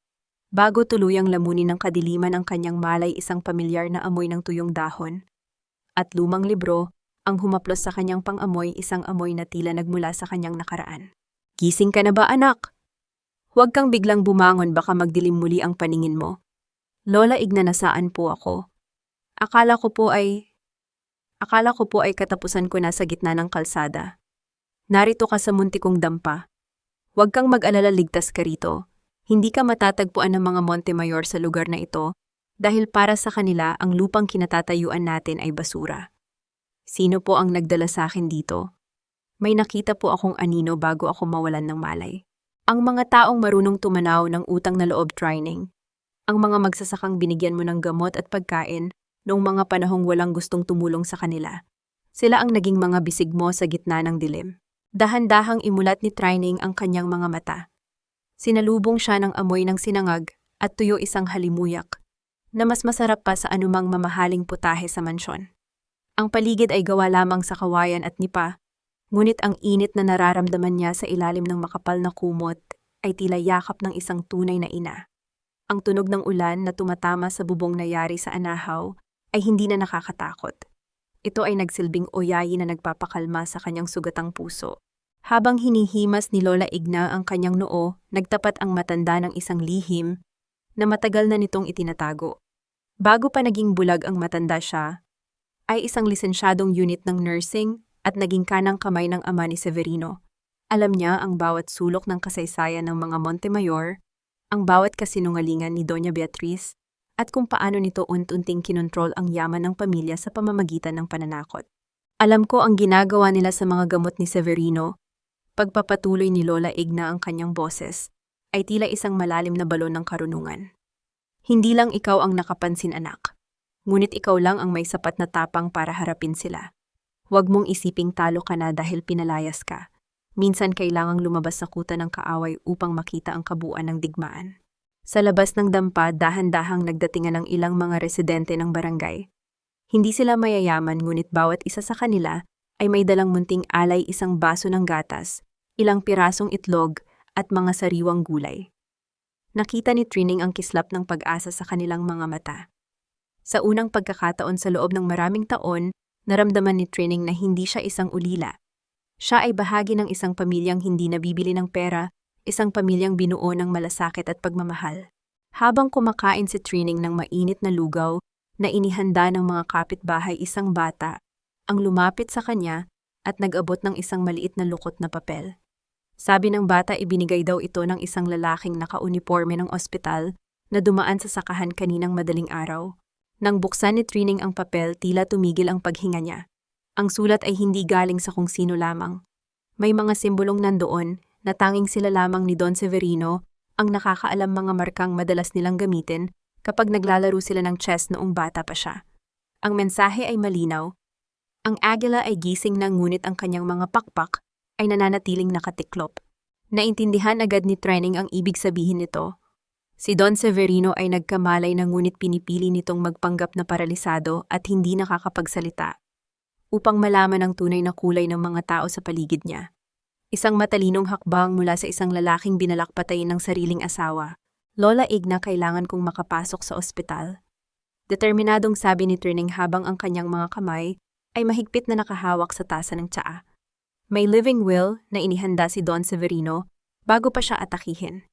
Bago tuluyang lamunin ng kadiliman ang kanyang malay, isang pamilyar na amoy ng tuyong dahon at lumang libro ang humaplos sa kanyang pang-amoy, isang amoy na tila nagmula sa kanyang nakaraan. "Gising ka na ba, anak? Huwag kang biglang bumangon, baka magdilim muli ang paningin mo." "Lola, ignanasaan po ako. Akala ko po ay katapusan ko na sa gitna ng kalsada. Narito ka sa muntikong dampa. Huwag kang mag-alala, ligtas ka rito. Hindi ka matatagpuan ng mga Montemayor sa lugar na ito dahil para sa kanila ang lupang kinatatayuan natin ay basura." "Sino po ang nagdala sa akin dito?" "May nakita po akong anino bago ako mawalan ng malay." Ang mga taong marunong tumanaw ng utang na loob, Trining. Ang mga magsasakang binigyan mo ng gamot at pagkain noong mga panahong walang gustong tumulong sa kanila. Sila ang naging mga bisig mo sa gitna ng dilim. Dahan-dahang imulat ni Trining ang kanyang mga mata. Sinalubong siya ng amoy ng sinangag at tuyo, isang halimuyak na mas masarap pa sa anumang mamahaling putahe sa mansyon. Ang paligid ay gawa lamang sa kawayan at nipa, ngunit ang init na nararamdaman niya sa ilalim ng makapal na kumot ay tila yakap ng isang tunay na ina. Ang tunog ng ulan na tumatama sa bubong na yari sa anahaw ay hindi na nakakatakot. Ito ay nagsilbing oyayi na nagpapakalma sa kanyang sugatang puso. Habang hinihimas ni Lola Igna ang kanyang noo, nagtapat ang matanda ng isang lihim na matagal na nitong itinatago. Bago pa naging bulag ang matanda, siya ay isang lisensyadong unit ng nursing at naging kanang kamay ng ama ni Severino. Alam niya ang bawat sulok ng kasaysayan ng mga Montemayor, ang bawat kasinungalingan ni Doña Beatriz, at kung paano nito unti-unting kinontrol ang yaman ng pamilya sa pamamagitan ng pananakot. Alam ko ang ginagawa nila sa mga gamot ni Severino. Pagpapatuloy ni Lola Igna ang kanyang boses ay tila isang malalim na balon ng karunungan. "Hindi lang ikaw ang nakapansin, anak. Ngunit ikaw lang ang may sapat na tapang para harapin sila. Huwag mong isiping talo ka na dahil pinalayas ka. Minsan kailangang lumabas sa kuta ng kaaway upang makita ang kabuuan ng digmaan." Sa labas ng dampa, dahan-dahang nagdatingan ng ilang mga residente ng barangay. Hindi sila mayayaman, ngunit bawat isa sa kanila ay may dalang munting alay, isang baso ng gatas, ilang pirasong itlog at mga sariwang gulay. Nakita ni Trining ang kislap ng pag-asa sa kanilang mga mata. Sa unang pagkakataon sa loob ng maraming taon, naramdaman ni Trining na hindi siya isang ulila. Siya ay bahagi ng isang pamilyang hindi nabibili ng pera, isang pamilyang binuo ng malasakit at pagmamahal. Habang kumakain si Trining ng mainit na lugaw na inihanda ng mga kapitbahay, isang bata ang lumapit sa kanya at nag-abot ng isang maliit na lukot na papel. Sabi ng bata, ibinigay daw ito ng isang lalaking naka-uniforme ng ospital na dumaan sa sakahan kaninang madaling araw. Nang buksan ni Trining ang papel, tila tumigil ang paghinga niya. Ang sulat ay hindi galing sa kung sino lamang. May mga simbolong nandoon na tanging sila lamang ni Don Severino ang nakakaalam, mga markang madalas nilang gamitin kapag naglalaro sila ng chess noong bata pa siya. Ang mensahe ay malinaw: Ang agila ay gising na ngunit ang kanyang mga pakpak ay nananatiling nakatiklop. Naintindihan agad ni Trenning ang ibig sabihin nito. Si Don Severino ay nagkamalay na ngunit pinipili nitong magpanggap na paralisado at hindi nakakapagsalita upang malaman ang tunay na kulay ng mga tao sa paligid niya. Isang matalinong hakbang mula sa isang lalaking binalakpatayin ng sariling asawa. Lola Igna, kailangan kong makapasok sa ospital. Determinadong sabi ni Trenning habang ang kanyang mga kamay ay mahigpit na nakahawak sa tasa ng tsaa. May living will na inihanda si Don Severino bago pa siya atakihin.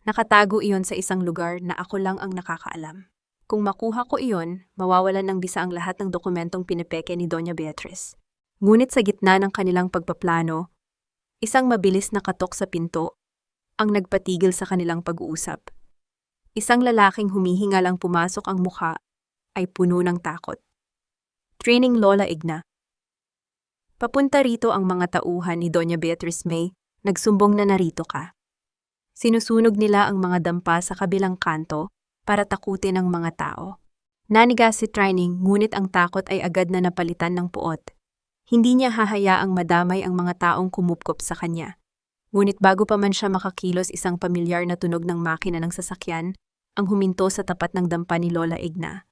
Nakatago iyon sa isang lugar na ako lang ang nakakaalam. Kung makuha ko iyon, mawawalan ng bisa ang lahat ng dokumentong pinipeke ni Doña Beatriz. Ngunit sa gitna ng kanilang pagpaplano, isang mabilis na katok sa pinto ang nagpatigil sa kanilang pag-uusap. Isang lalaking humihingal ang pumasok, ang mukha ay puno ng takot. Training, Lola Igna. Papunta rito ang mga tauhan ni Doña Beatriz May, nagsumbong na narito ka. Sinusunog nila ang mga dampa sa kabilang kanto para takutin ang mga tao. Nanigas si Training, ngunit ang takot ay agad na napalitan ng puot. Hindi niya hahayaang madamay ang mga taong kumupkop sa kanya. Ngunit bago pa man siya makakilos, isang pamilyar na tunog ng makina ng sasakyan ang huminto sa tapat ng dampa ni Lola Igna.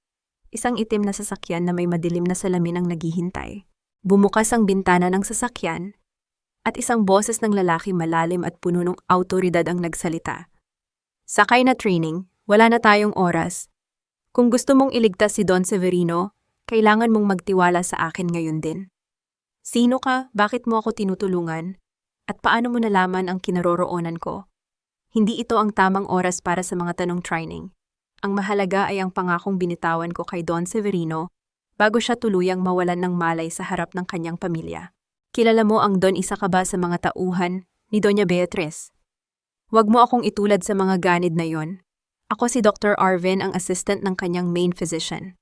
Isang itim na sasakyan na may madilim na salamin ang naghihintay. Bumukas ang bintana ng sasakyan at isang boses ng lalaki malalim at puno ng awtoridad ang nagsalita. Sakay na, Training, wala na tayong oras. Kung gusto mong iligtas si Don Severino, kailangan mong magtiwala sa akin ngayon din. Sino ka? Bakit mo ako tinutulungan? At paano mo nalaman ang kinaroroonan ko? Hindi ito ang tamang oras para sa mga tanong, Training. Ang mahalaga ay ang pangakong binitawan ko kay Don Severino bago siya tuluyang mawalan ng malay sa harap ng kanyang pamilya. Kilala mo ang Don, isa ka ba sa mga tauhan ni Doña Beatriz? Huwag mo akong itulad sa mga ganid na yon. Ako si Dr. Arvin, ang assistant ng kanyang main physician.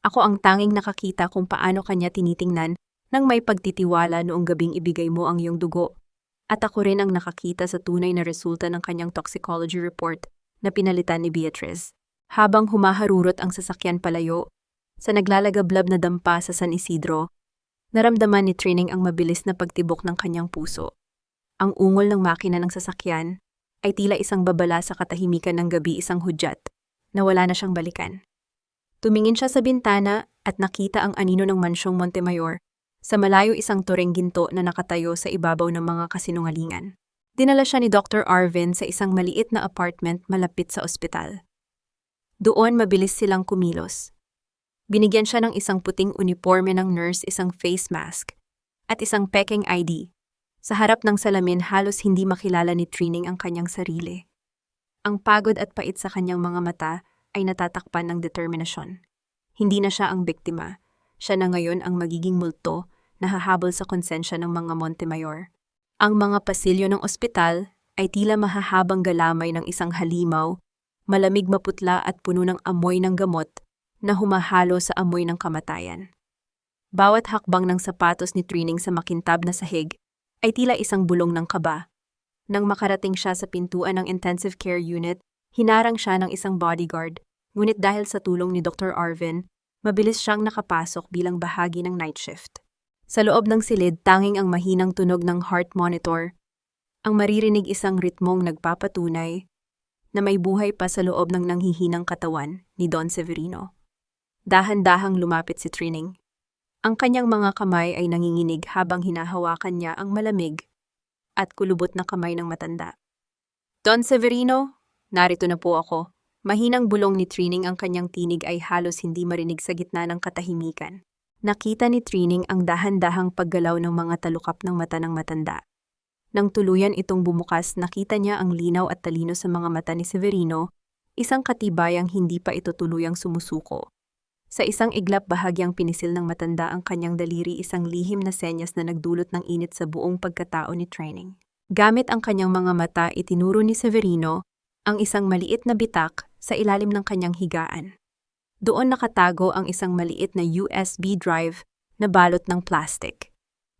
Ako ang tanging nakakita kung paano kanya tinitingnan nang may pagtitiwala noong gabing ibigay mo ang iyong dugo. At ako rin ang nakakita sa tunay na resulta ng kanyang toxicology report na pinalitan ni Beatriz. Habang humaharurot ang sasakyan palayo sa naglalagablab na dampa sa San Isidro, naramdaman ni Training ang mabilis na pagtibok ng kanyang puso. Ang ungol ng makina ng sasakyan ay tila isang babala sa katahimikan ng gabi, isang hudyat na wala na siyang balikan. Tumingin siya sa bintana at nakita ang anino ng mansyong Montemayor. Sa malayo, isang toreng ginto na nakatayo sa ibabaw ng mga kasinungalingan. Dinala siya ni Dr. Arvin sa isang maliit na apartment malapit sa ospital. Doon mabilis silang kumilos. Binigyan siya ng isang puting uniforme ng nurse, isang face mask, at isang pekeng ID. Sa harap ng salamin, halos hindi makilala ni Training ang kanyang sarili. Ang pagod at pait sa kanyang mga mata ay natatakpan ng determinasyon. Hindi na siya ang biktima. Siya na ngayon ang magiging multo na hahabol sa konsensya ng mga Montemayor. Ang mga pasilyo ng ospital ay tila mahahabang galamay ng isang halimaw, malamig, maputla at puno ng amoy ng gamot na humahalo sa amoy ng kamatayan. Bawat hakbang ng sapatos ni Training sa makintab na sahig ay tila isang bulong ng kaba. Nang makarating siya sa pintuan ng intensive care unit, hinarang siya ng isang bodyguard, ngunit dahil sa tulong ni Dr. Arvin, mabilis siyang nakapasok bilang bahagi ng night shift. Sa loob ng silid, tanging ang mahinang tunog ng heart monitor, ang maririnig, isang ritmong nagpapatunay na may buhay pa sa loob ng nanghihinang katawan ni Don Severino. Dahan-dahang lumapit si Training. Ang kanyang mga kamay ay nanginginig habang hinahawakan niya ang malamig at kulubot na kamay ng matanda. Don Severino, narito na po ako. Mahinang bulong ni Training, ang kanyang tinig ay halos hindi marinig sa gitna ng katahimikan. Nakita ni Training ang dahan-dahang paggalaw ng mga talukap ng mata ng matanda. Nang tuluyan itong bumukas, nakita niya ang linaw at talino sa mga mata ni Severino, isang katibayang hindi pa ito tuluyang sumusuko. Sa isang iglap, bahagyang pinisil ng matanda ang kanyang daliri, isang lihim na senyas na nagdulot ng init sa buong pagkatao ni Training. Gamit ang kanyang mga mata, itinuro ni Severino ang isang maliit na bitak sa ilalim ng kanyang higaan. Doon nakatago ang isang maliit na USB drive na balot ng plastic.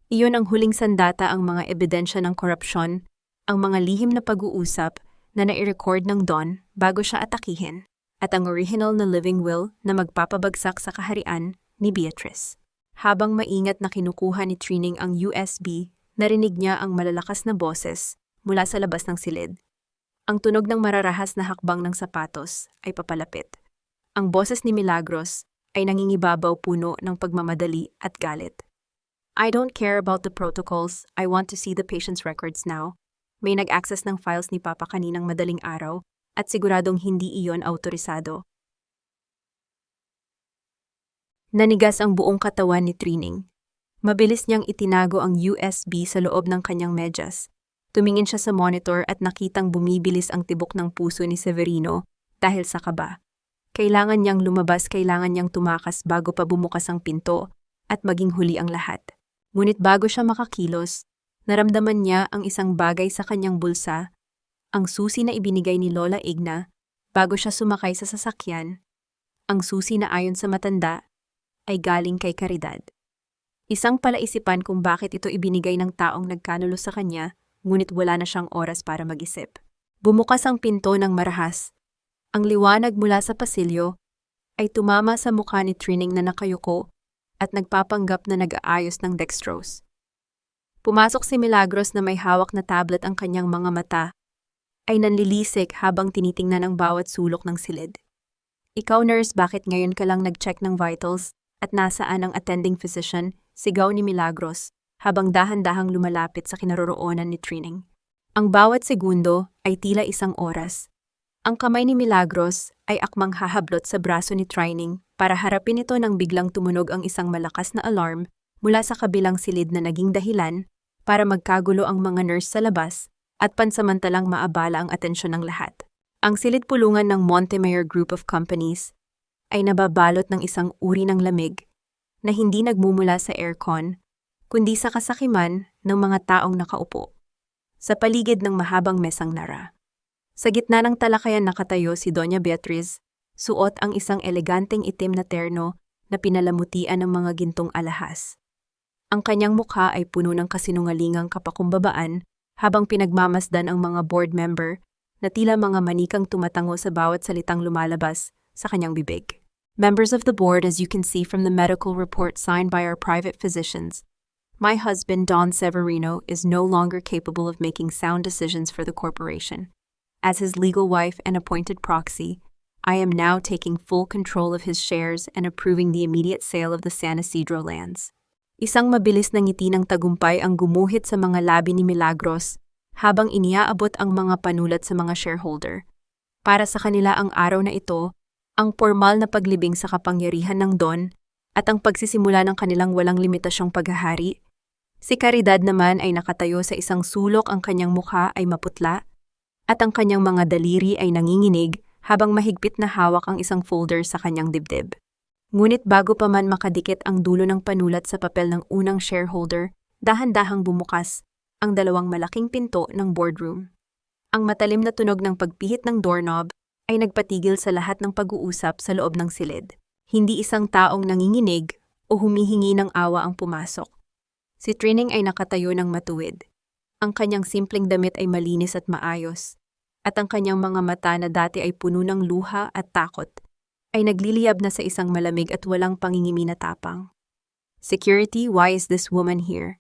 Iyon ang huling sandata, ang mga ebidensya ng korupsyon, ang mga lihim na pag-uusap na nai-record ng Don bago siya atakihin, at ang original na living will na magpapabagsak sa kaharian ni Beatriz. Habang maingat na kinukuha ni Trining ang USB, narinig niya ang malalakas na boses mula sa labas ng silid. Ang tunog ng mararahas na hakbang ng sapatos ay papalapit. Ang boses ni Milagros ay nangingibabaw puno ng pagmamadali at galit. I don't care about the protocols. I want to see the patient's records now. May nag-access ng files ni Papa kaninang madaling araw at siguradong hindi iyon autorisado. Nanigas ang buong katawan ni Trining. Mabilis niyang itinago ang USB sa loob ng kanyang medyas. Tumingin siya sa monitor at nakitang bumibilis ang tibok ng puso ni Severino dahil sa kaba. Kailangan niyang lumabas, kailangan niyang tumakas bago pa bumukas ang pinto at maging huli ang lahat. Ngunit bago siya makakilos, naramdaman niya ang isang bagay sa kanyang bulsa, ang susi na ibinigay ni Lola Igna bago siya sumakay sa sasakyan. Ang susi na ayon sa matanda ay galing kay Caridad. Isang palaisipan kung bakit ito ibinigay ng taong nagkanulo sa kanya, ngunit wala na siyang oras para mag-isip. Bumukas ang pinto ng marahas. Ang liwanag mula sa pasilyo ay tumama sa mukha ni Trining na nakayuko at nagpapanggap na nag-aayos ng dextrose. Pumasok si Milagros na may hawak na tablet, ang kanyang mga mata ay nanlilisik habang tinitingnan ang bawat sulok ng silid. Ikaw nurse, bakit ngayon ka lang nag-check ng vitals at nasaan ang attending physician? Sigaw ni Milagros habang dahan-dahang lumalapit sa kinaroroonan ni Trining. Ang bawat segundo ay tila isang oras. Ang kamay ni Milagros ay akmang hahablot sa braso ni Trining para harapin ito nang biglang tumunog ang isang malakas na alarm mula sa kabilang silid na naging dahilan para magkagulo ang mga nurse sa labas at pansamantalang maabala ang atensyon ng lahat. Ang silid pulungan ng Montemayor Group of Companies ay nababalot ng isang uri ng lamig na hindi nagmumula sa aircon, kundi sa kasakiman ng mga taong nakaupo sa paligid ng mahabang mesang nara. Sa gitna ng talakayan nakatayo si Doña Beatriz, suot ang isang eleganteng itim na terno na pinalamutian ng mga gintong alahas. Ang kanyang mukha ay puno ng kasinungalingang kapakumbabaan habang pinagmamasdan ang mga board member na tila mga manikang tumatango sa bawat salitang lumalabas sa kanyang bibig. Members of the board, as you can see from the medical report signed by our private physicians, my husband, Don Severino, is no longer capable of making sound decisions for the corporation. As his legal wife and appointed proxy, I am now taking full control of his shares and approving the immediate sale of the San Isidro lands. Isang mabilis na ngiti ng tagumpay ang gumuhit sa mga labi ni Milagros habang iniaabot ang mga panulat sa mga shareholder. Para sa kanila ang araw na ito, ang formal na paglibing sa kapangyarihan ng Don at ang pagsisimula ng kanilang walang limitasyong paghahari. Si Caridad naman ay nakatayo sa isang sulok, ang kanyang mukha ay maputla at ang kanyang mga daliri ay nanginginig habang mahigpit na hawak ang isang folder sa kanyang dibdib. Ngunit bago pa man makadikit ang dulo ng panulat sa papel ng unang shareholder, dahan-dahang bumukas ang dalawang malaking pinto ng boardroom. Ang matalim na tunog ng pagpihit ng doorknob ay nagpatigil sa lahat ng pag-uusap sa loob ng silid. Hindi isang taong nanginginig o humihingi ng awa ang pumasok. Si Trining ay nakatayo ng matuwid. Ang kanyang simpleng damit ay malinis at maayos, at ang kanyang mga mata na dati ay puno ng luha at takot ay nagliliyab na sa isang malamig at walang pangingimi na tapang. Security, why is this woman here?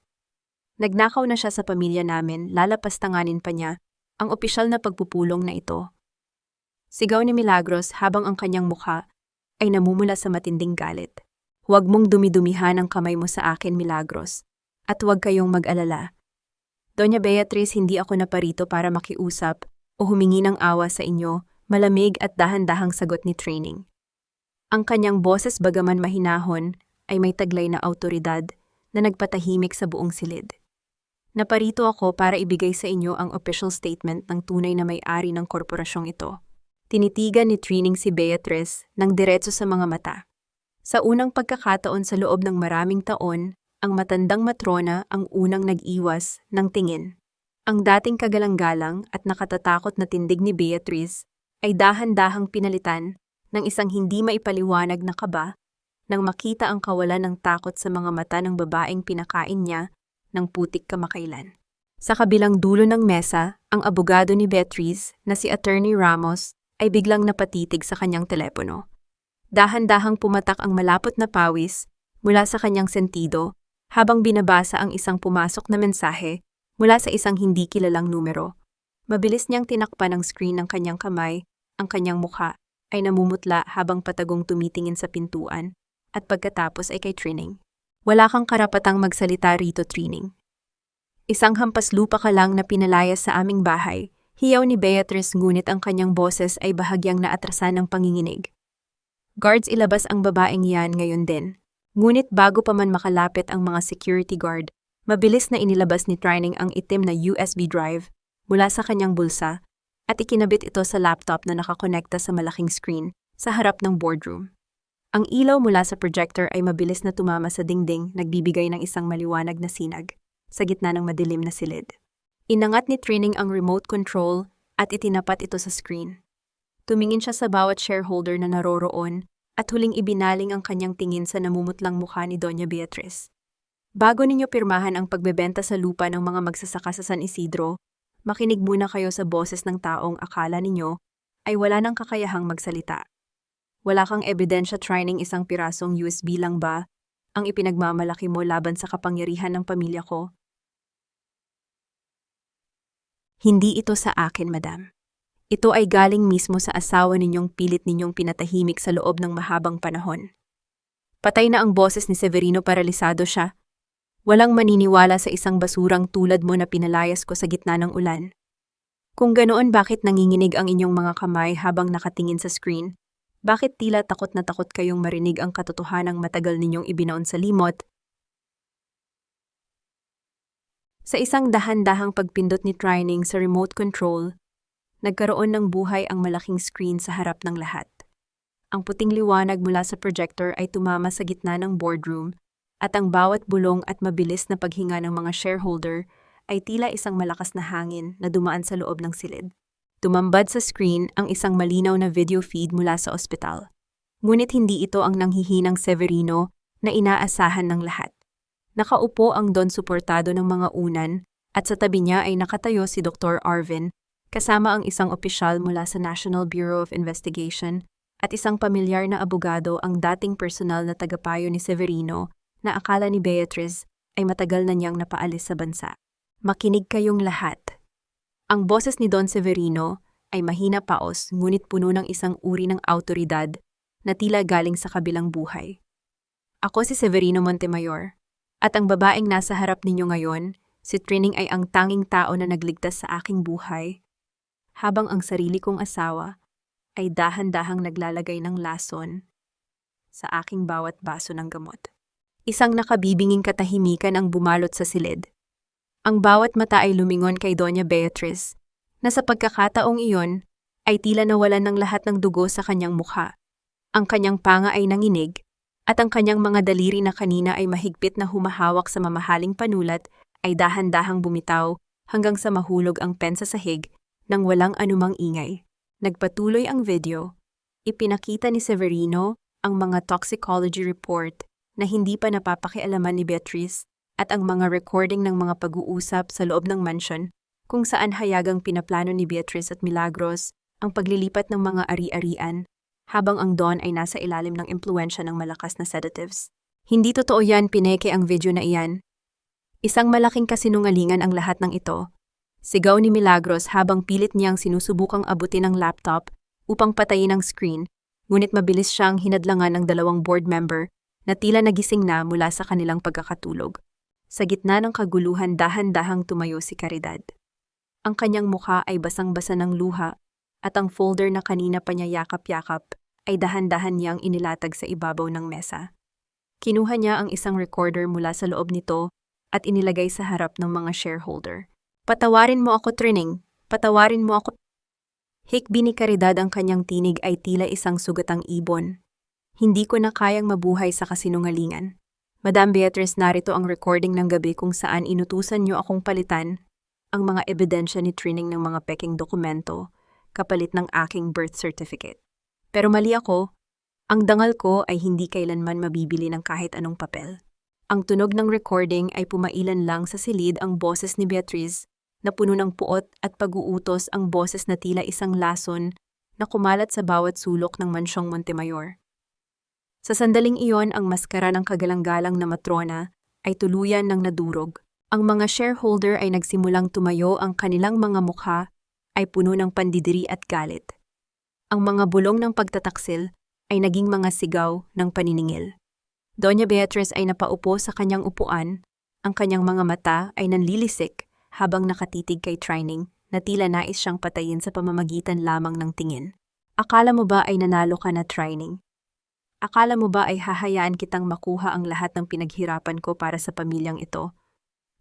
Nagnakaw na siya sa pamilya namin, lalapastanganin pa niya ang opisyal na pagpupulong na ito. Sigaw ni Milagros habang ang kanyang mukha ay namumula sa matinding galit. Huwag mong dumidumihan ang kamay mo sa akin, Milagros, at huwag kayong mag-alala. Doña Beatriz, hindi ako naparito para makiusap o humingi ng awa sa inyo, malamig at dahan-dahang sagot ni Trining. Ang kanyang boses, bagaman mahinahon, ay may taglay na awtoridad na nagpatahimik sa buong silid. Naparito ako para ibigay sa inyo ang official statement ng tunay na may-ari ng korporasyong ito. Tinitigan ni Trining si Beatriz ng diretso sa mga mata. Sa unang pagkakataon sa loob ng maraming taon, ang matandang matrona ang unang nag-iwas ng tingin. Ang dating kagalang-galang at nakatatakot na tindig ni Beatriz ay dahan-dahang pinalitan ng isang hindi maipaliwanag na kaba nang makita ang kawalan ng takot sa mga mata ng babaeng pinakain niya ng putik kamakailan. Sa kabilang dulo ng mesa, ang abogado ni Beatriz na si Attorney Ramos ay biglang napatitig sa kanyang telepono. Dahan-dahang pumatak ang malapot na pawis mula sa kanyang sentido habang binabasa ang isang pumasok na mensahe mula sa isang hindi kilalang numero. Mabilis niyang tinakpan ang screen ng kanyang kamay, ang kanyang mukha ay namumutla habang patagong tumitingin sa pintuan at pagkatapos ay kay Trining. Wala kang karapatang magsalita rito, Trining. Isang hampas lupa ka lang na pinalayas sa aming bahay, hiyaw ni Beatrice ngunit ang kanyang boses ay bahagyang naatrasan ng panginginig. Guards, ilabas ang babaeng yan ngayon din. Ngunit bago pa man makalapit ang mga security guard, mabilis na inilabas ni Trining ang itim na USB drive mula sa kanyang bulsa at ikinabit ito sa laptop na nakakonekta sa malaking screen sa harap ng boardroom. Ang ilaw mula sa projector ay mabilis na tumama sa dingding, nagbibigay ng isang maliwanag na sinag sa gitna ng madilim na silid. Inangat ni Trining ang remote control at itinapat ito sa screen. Tumingin siya sa bawat shareholder na naroroon at huling ibinaling ang kanyang tingin sa namumutlang mukha ni Doña Beatriz. Bago ninyo pirmahan ang pagbebenta sa lupa ng mga magsasaka sa San Isidro, makinig muna kayo sa boses ng taong akala ninyo ay wala nang kakayahang magsalita. Wala kang ebidensya, Trining, isang pirasong USB lang ba ang ipinagmamalaki mo laban sa kapangyarihan ng pamilya ko? Hindi ito sa akin, madam. Ito ay galing mismo sa asawa ninyong pilit ninyong pinatahimik sa loob ng mahabang panahon. Patay na ang boses ni Severino, paralisado siya. Walang maniniwala sa isang basurang tulad mo na pinalayas ko sa gitna ng ulan. Kung ganoon, bakit nanginginig ang inyong mga kamay habang nakatingin sa screen? Bakit tila takot na takot kayong marinig ang katotohanang matagal ninyong ibinaon sa limot? Sa isang dahan-dahang pagpindot ni Trining sa remote control, nagkaroon ng buhay ang malaking screen sa harap ng lahat. Ang puting liwanag mula sa projector ay tumama sa gitna ng boardroom at ang bawat bulong at mabilis na paghinga ng mga shareholder ay tila isang malakas na hangin na dumaan sa loob ng silid. Tumambad sa screen ang isang malinaw na video feed mula sa ospital. Ngunit hindi ito ang nanghihinang Severino na inaasahan ng lahat. Nakaupo ang Don suportado ng mga unan at sa tabi niya ay nakatayo si Dr. Arvin, kasama ang isang opisyal mula sa National Bureau of Investigation at isang pamilyar na abogado, ang dating personal na tagapayo ni Severino na akala ni Beatriz ay matagal na niyang napaalis sa bansa. Makinig kayong lahat. Ang boses ni Don Severino ay mahina paos ngunit puno ng isang uri ng awtoridad na tila galing sa kabilang buhay. Ako si Severino Montemayor at ang babaeng nasa harap ninyo ngayon, si Trining, ay ang tanging tao na nagligtas sa aking buhay habang ang sarili kong asawa ay dahan-dahang naglalagay ng lason sa aking bawat baso ng gamot. Isang nakabibinging katahimikan ang bumalot sa silid. Ang bawat mata ay lumingon kay Doña Beatriz, na sa pagkakataong iyon ay tila nawalan ng lahat ng dugo sa kanyang mukha. Ang kanyang panga ay nanginig, at ang kanyang mga daliri na kanina ay mahigpit na humahawak sa mamahaling panulat ay dahan-dahang bumitaw hanggang sa mahulog ang pen sa sahig nang walang anumang ingay. Nagpatuloy ang video. Ipinakita ni Severino ang mga toxicology report na hindi pa napapakialaman ni Beatriz at ang mga recording ng mga pag-uusap sa loob ng mansion kung saan hayagang pinaplano ni Beatriz at Milagros ang paglilipat ng mga ari-arian habang ang Don ay nasa ilalim ng impluwensya ng malakas na sedatives. Hindi totoo yan, pineke ang video na iyan. Isang malaking kasinungalingan ang lahat ng ito. Sigaw ni Milagros habang pilit niyang sinusubukang abutin ang laptop upang patayin ang screen, ngunit mabilis siyang hinadlangan ng dalawang board member na tila nagising na mula sa kanilang pagkakatulog. Sa gitna ng kaguluhan, dahan-dahang tumayo si Caridad. Ang kanyang mukha ay basang-basa ng luha at ang folder na kanina pa niya yakap-yakap ay dahan-dahan niyang inilatag sa ibabaw ng mesa. Kinuha niya ang isang recorder mula sa loob nito at inilagay sa harap ng mga shareholder. Patawarin mo ako, Trining. Patawarin mo ako. Hikbi ni Caridad, ang kanyang tinig ay tila isang sugatang ibon. Hindi ko na kayang mabuhay sa kasinungalingan. Madam Beatriz, narito ang recording ng gabi kung saan inutusan niyo akong palitan ang mga ebidensya ni Trining ng mga peking dokumento kapalit ng aking birth certificate. Pero mali ako. Ang dangal ko ay hindi kailanman mabibili ng kahit anong papel. Ang tunog ng recording ay pumailan lang sa silid, ang boses ni Beatriz na puno ng puot at pag-uutos, ang boses na tila isang lason na kumalat sa bawat sulok ng mansyong Montemayor. Sa sandaling iyon, ang maskara ng kagalang-galang na matrona ay tuluyan ng nadurog. Ang mga shareholder ay nagsimulang tumayo, ang kanilang mga mukha ay puno ng pandidiri at galit. Ang mga bulong ng pagtataksil ay naging mga sigaw ng paniningil. Doña Beatriz ay napaupo sa kanyang upuan, ang kanyang mga mata ay nanlilisik habang nakatitig kay Trining na tila nais siyang patayin sa pamamagitan lamang ng tingin. Akala mo ba ay nanalo ka na, Trining? Akala mo ba ay hahayaan kitang makuha ang lahat ng pinaghirapan ko para sa pamilyang ito?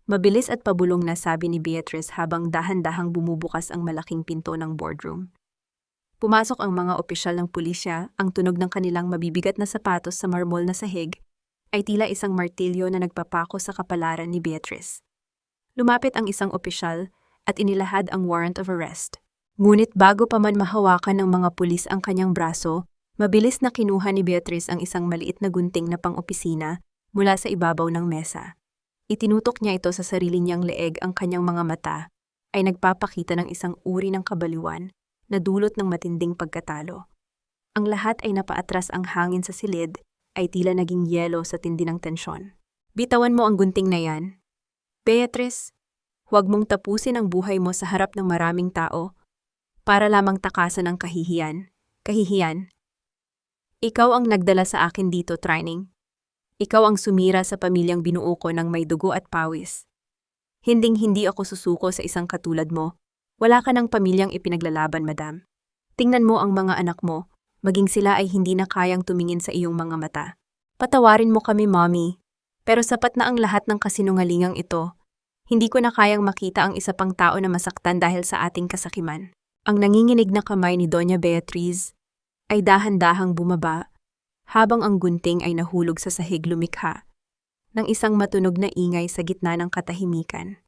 Mabilis at pabulong na sabi ni Beatriz habang dahan-dahang bumubukas ang malaking pinto ng boardroom. Pumasok ang mga opisyal ng pulisya, ang tunog ng kanilang mabibigat na sapatos sa marmol na sahig ay tila isang martilyo na nagpapako sa kapalaran ni Beatriz. Lumapit ang isang opisyal at inilahad ang warrant of arrest. Ngunit bago pa man mahawakan ng mga pulis ang kanyang braso, mabilis na kinuha ni Beatriz ang isang maliit na gunting na pang-opisina mula sa ibabaw ng mesa. Itinutok niya ito sa sarili niyang leeg, ang kanyang mga mata ay nagpapakita ng isang uri ng kabaliwan na dulot ng matinding pagkatalo. Ang lahat ay napaatras, ang hangin sa silid ay tila naging yelo sa tindi ng tensyon. Bitawan mo ang gunting na yan. Beatriz, huwag mong tapusin ang buhay mo sa harap ng maraming tao para lamang takasan ang kahihiyan. Kahihiyan. Ikaw ang nagdala sa akin dito, Trining. Ikaw ang sumira sa pamilyang binuo ko ng may dugo at pawis. Hinding-hindi ako susuko sa isang katulad mo. Wala ka ng pamilyang ipinaglalaban, madam. Tingnan mo ang mga anak mo, maging sila ay hindi na kayang tumingin sa iyong mga mata. Patawarin mo kami, mommy. Pero sapat na ang lahat ng kasinungalingang ito. Hindi ko na kayang makita ang isa pang tao na masaktan dahil sa ating kasakiman. Ang nanginginig na kamay ni Doña Beatriz ay dahan-dahang bumaba, habang ang gunting ay nahulog sa sahig, lumikha ng isang matunog na ingay sa gitna ng katahimikan.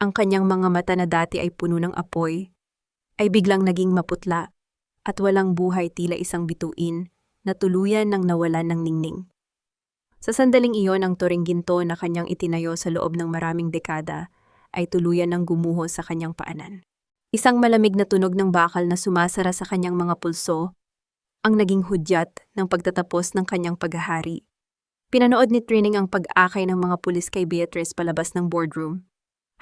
Ang kanyang mga mata na dati ay puno ng apoy, ay biglang naging maputla at walang buhay, tila isang bituin na tuluyan ng nawalan ng ningning. Sa sandaling iyon, ang turing ginto na kanyang itinayo sa loob ng maraming dekada ay tuluyan ng gumuho sa kanyang paanan. Isang malamig na tunog ng bakal na sumasara sa kanyang mga pulso ang naging hudyat ng pagtatapos ng kanyang paghahari. Pinanood ni Trining ang pag-akay ng mga pulis kay Beatriz palabas ng boardroom.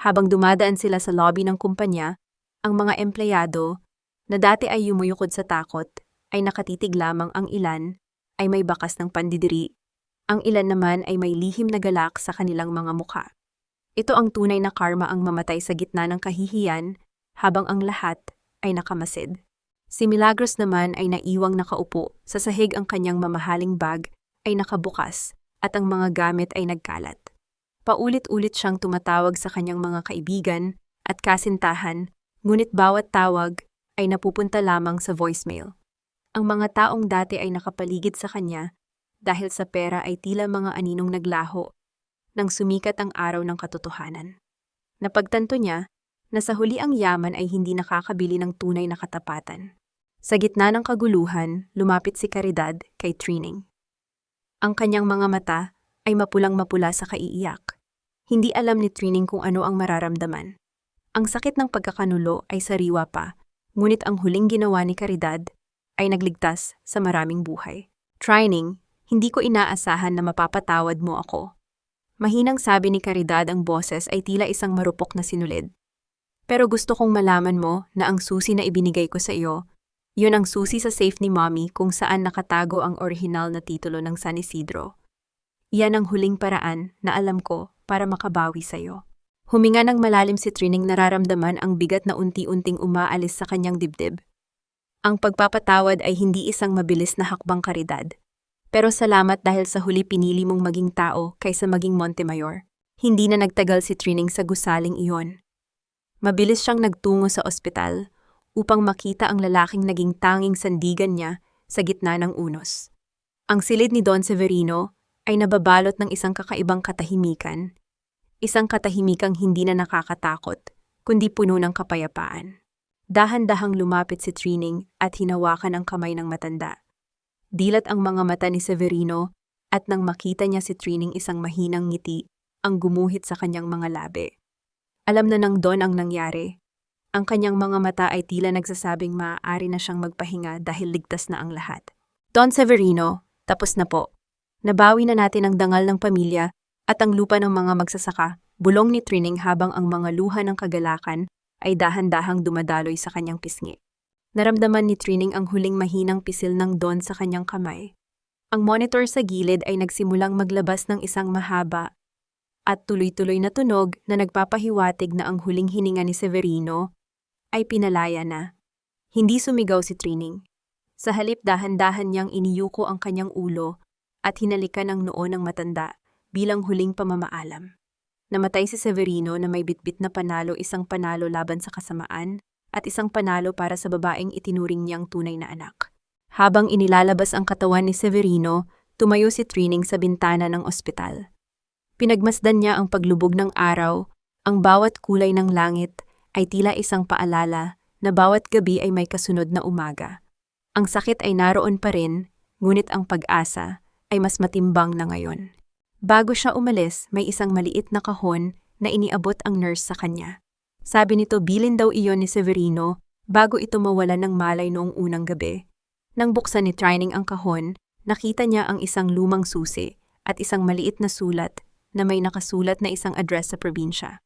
Habang dumadaan sila sa lobby ng kumpanya, ang mga empleyado na dati ay yumuyukod sa takot ay nakatitig lamang, ang ilan ay may bakas ng pandidiri, ang ilan naman ay may lihim na galak sa kanilang mga mukha. Ito ang tunay na karma, ang mamatay sa gitna ng kahihiyan habang ang lahat ay nakamasid. Si Milagros naman ay naiwang nakaupo sa sahig, ang kanyang mamahaling bag ay nakabukas at ang mga gamit ay nagkalat. Paulit-ulit siyang tumatawag sa kanyang mga kaibigan at kasintahan, ngunit bawat tawag ay napupunta lamang sa voicemail. Ang mga taong dati ay nakapaligid sa kanya dahil sa pera ay tila mga aninong naglaho nang sumikat ang araw ng katotohanan. Napagtanto niya na sa huli ang yaman ay hindi nakakabili ng tunay na katapatan. Sa gitna ng kaguluhan, lumapit si Caridad kay Trining. Ang kanyang mga mata ay mapulang-mapula sa kaiiyak. Hindi alam ni Trining kung ano ang mararamdaman. Ang sakit ng pagkakanulo ay sariwa pa, ngunit ang huling ginawa ni Caridad ay nagligtas sa maraming buhay. Trining, hindi ko inaasahan na mapapatawad mo ako. Mahinang sabi ni Caridad, ang boses ay tila isang marupok na sinulid. Pero gusto kong malaman mo na ang susi na ibinigay ko sa iyo, yun ang susi sa safe ni Mommy kung saan nakatago ang orihinal na titulo ng San Isidro. Iyan ang huling paraan na alam ko para makabawi sa iyo. Huminga ng malalim si Trining, nararamdaman ang bigat na unti-unting umaalis sa kanyang dibdib. Ang pagpapatawad ay hindi isang mabilis na hakbang, Caridad. Pero salamat dahil sa huli pinili mong maging tao kaysa maging Montemayor. Hindi na nagtagal si Trining sa gusaling iyon. Mabilis siyang nagtungo sa ospital upang makita ang lalaking naging tanging sandigan niya sa gitna ng unos. Ang silid ni Don Severino ay nababalot ng isang kakaibang katahimikan, isang katahimikang hindi na nakakatakot, kundi puno ng kapayapaan. Dahan-dahang lumapit si Trining at hinawakan ang kamay ng matanda. Dilat ang mga mata ni Severino at nang makita niya si Trining, isang mahinang ngiti ang gumuhit sa kanyang mga labi. Alam na ng Don ang nangyari. Ang kanyang mga mata ay tila nagsasabing maaari na siyang magpahinga dahil ligtas na ang lahat. Don Severino, Tapos na po. Nabawi na natin ang dangal ng pamilya at ang lupa ng mga magsasaka, bulong ni Trining habang ang mga luha ng kagalakan ay dahan-dahang dumadaloy sa kanyang pisngi. Naramdaman ni Trining ang huling mahinang pisil ng Don sa kanyang kamay. Ang monitor sa gilid ay nagsimulang maglabas ng isang mahaba at tuloy-tuloy na tunog na nagpapahiwatig na ang huling hininga ni Severino ay pinalaya na. Hindi sumigaw si Trining. Sa halip dahan-dahan niyang iniyuko ang kanyang ulo at hinalikan ang noo ng matanda bilang huling pamamaalam. Namatay si Severino na may bitbit na panalo, isang panalo laban sa kasamaan at isang panalo para sa babaeng itinuring niyang tunay na anak. Habang inilalabas ang katawan ni Severino, tumayo si Trining sa bintana ng ospital. Pinagmasdan niya ang paglubog ng araw, ang bawat kulay ng langit ay tila isang paalala na bawat gabi ay may kasunod na umaga. Ang sakit ay naroon pa rin, ngunit ang pag-asa ay mas matimbang na ngayon. Bago siya umalis, may isang maliit na kahon na iniabot ang nurse sa kanya. Sabi nito bilin daw iyon ni Severino bago ito mawalan ng malay noong unang gabi. Nang buksan ni Trining ang kahon, nakita niya ang isang lumang susi at isang maliit na sulat na may nakasulat na isang address sa probinsya.